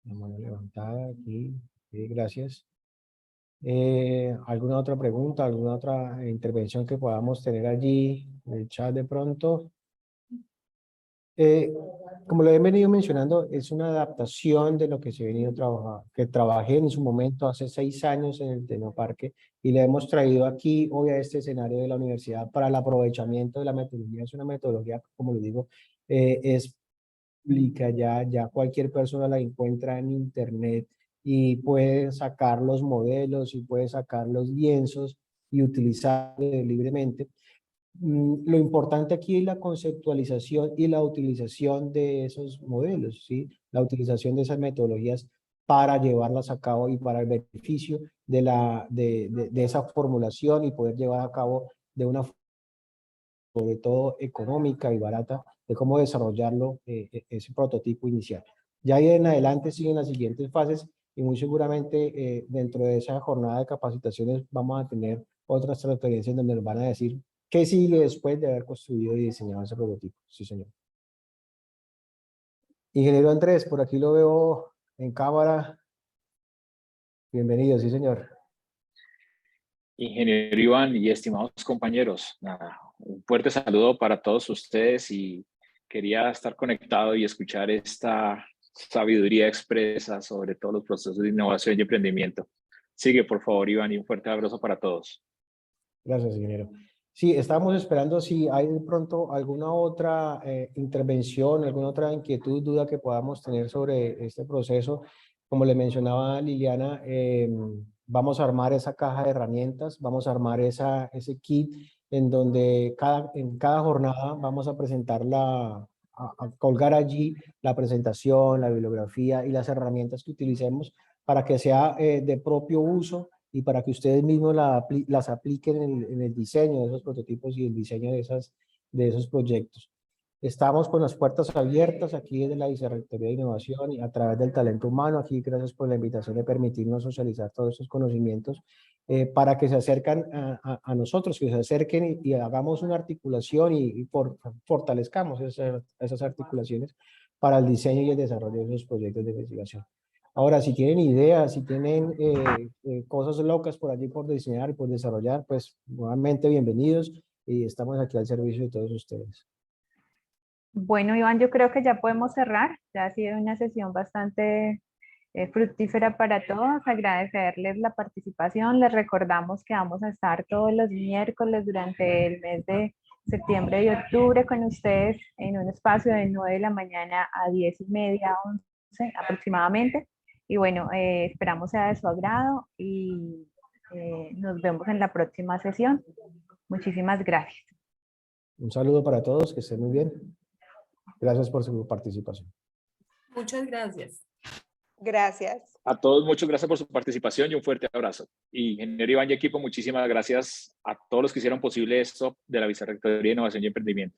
mano levantada aquí. Sí, gracias. ¿Alguna otra pregunta, alguna otra intervención que podamos tener allí en el chat de pronto? Como lo he venido mencionando, es una adaptación de lo que se ha venido trabajando, que trabajé en su momento hace 6 años en el Tecnoparque y le hemos traído aquí hoy a este escenario de la universidad para el aprovechamiento de la metodología. Es una metodología, como le digo, es pública, ya cualquier persona la encuentra en internet y puede sacar los modelos y puede sacar los lienzos y utilizarlos libremente. Lo importante aquí es la conceptualización y la utilización de esos modelos, ¿sí? La utilización de esas metodologías para llevarlas a cabo y para el beneficio de esa formulación y poder llevar a cabo de una forma, sobre todo económica y barata, de cómo desarrollarlo, ese prototipo inicial. Ya ahí en adelante siguen las siguientes fases y muy seguramente dentro de esa jornada de capacitaciones vamos a tener otras transferencias donde nos van a decir ¿qué sigue después de haber construido y diseñado ese prototipo? Sí, señor. Ingeniero Andrés, por aquí lo veo en cámara. Bienvenido, sí, señor. Ingeniero Iván y estimados compañeros, un fuerte saludo para todos ustedes y quería estar conectado y escuchar esta sabiduría expresa sobre todos los procesos de innovación y emprendimiento. Sigue, por favor, Iván, y un fuerte abrazo para todos. Gracias, ingeniero. Sí, estábamos esperando si hay de pronto alguna otra intervención, alguna otra inquietud, duda que podamos tener sobre este proceso. Como le mencionaba Liliana, vamos a armar esa caja de herramientas, vamos a armar ese kit en donde en cada jornada vamos a presentarla, a colgar allí la presentación, la bibliografía y las herramientas que utilicemos para que sea de propio uso y para que ustedes mismos las apliquen en el diseño de esos prototipos y el diseño de esos proyectos. Estamos con las puertas abiertas aquí desde la Vicerrectoría de Innovación y a través del talento humano. Aquí gracias por la invitación de permitirnos socializar todos estos conocimientos para que se acercan a nosotros, que se acerquen y hagamos una articulación y fortalezcamos esas articulaciones para el diseño y el desarrollo de esos proyectos de investigación. Ahora, si tienen ideas, si tienen cosas locas por allí por diseñar y por desarrollar, pues nuevamente bienvenidos y estamos aquí al servicio de todos ustedes. Bueno, Iván, yo creo que ya podemos cerrar. Ya ha sido una sesión bastante fructífera para todos. Agradecerles la participación. Les recordamos que vamos a estar todos los miércoles durante el mes septiembre y octubre con ustedes en un espacio de 9 de la mañana a 10:30, 11 aproximadamente. Y bueno, esperamos sea de su agrado y nos vemos en la próxima sesión. Muchísimas gracias. Un saludo para todos, que estén muy bien. Gracias por su participación. Muchas gracias. Gracias. A todos, muchas gracias por su participación y un fuerte abrazo. Y ingeniero Iván y equipo, muchísimas gracias a todos los que hicieron posible esto de la Vicerrectoría de Innovación y Emprendimiento.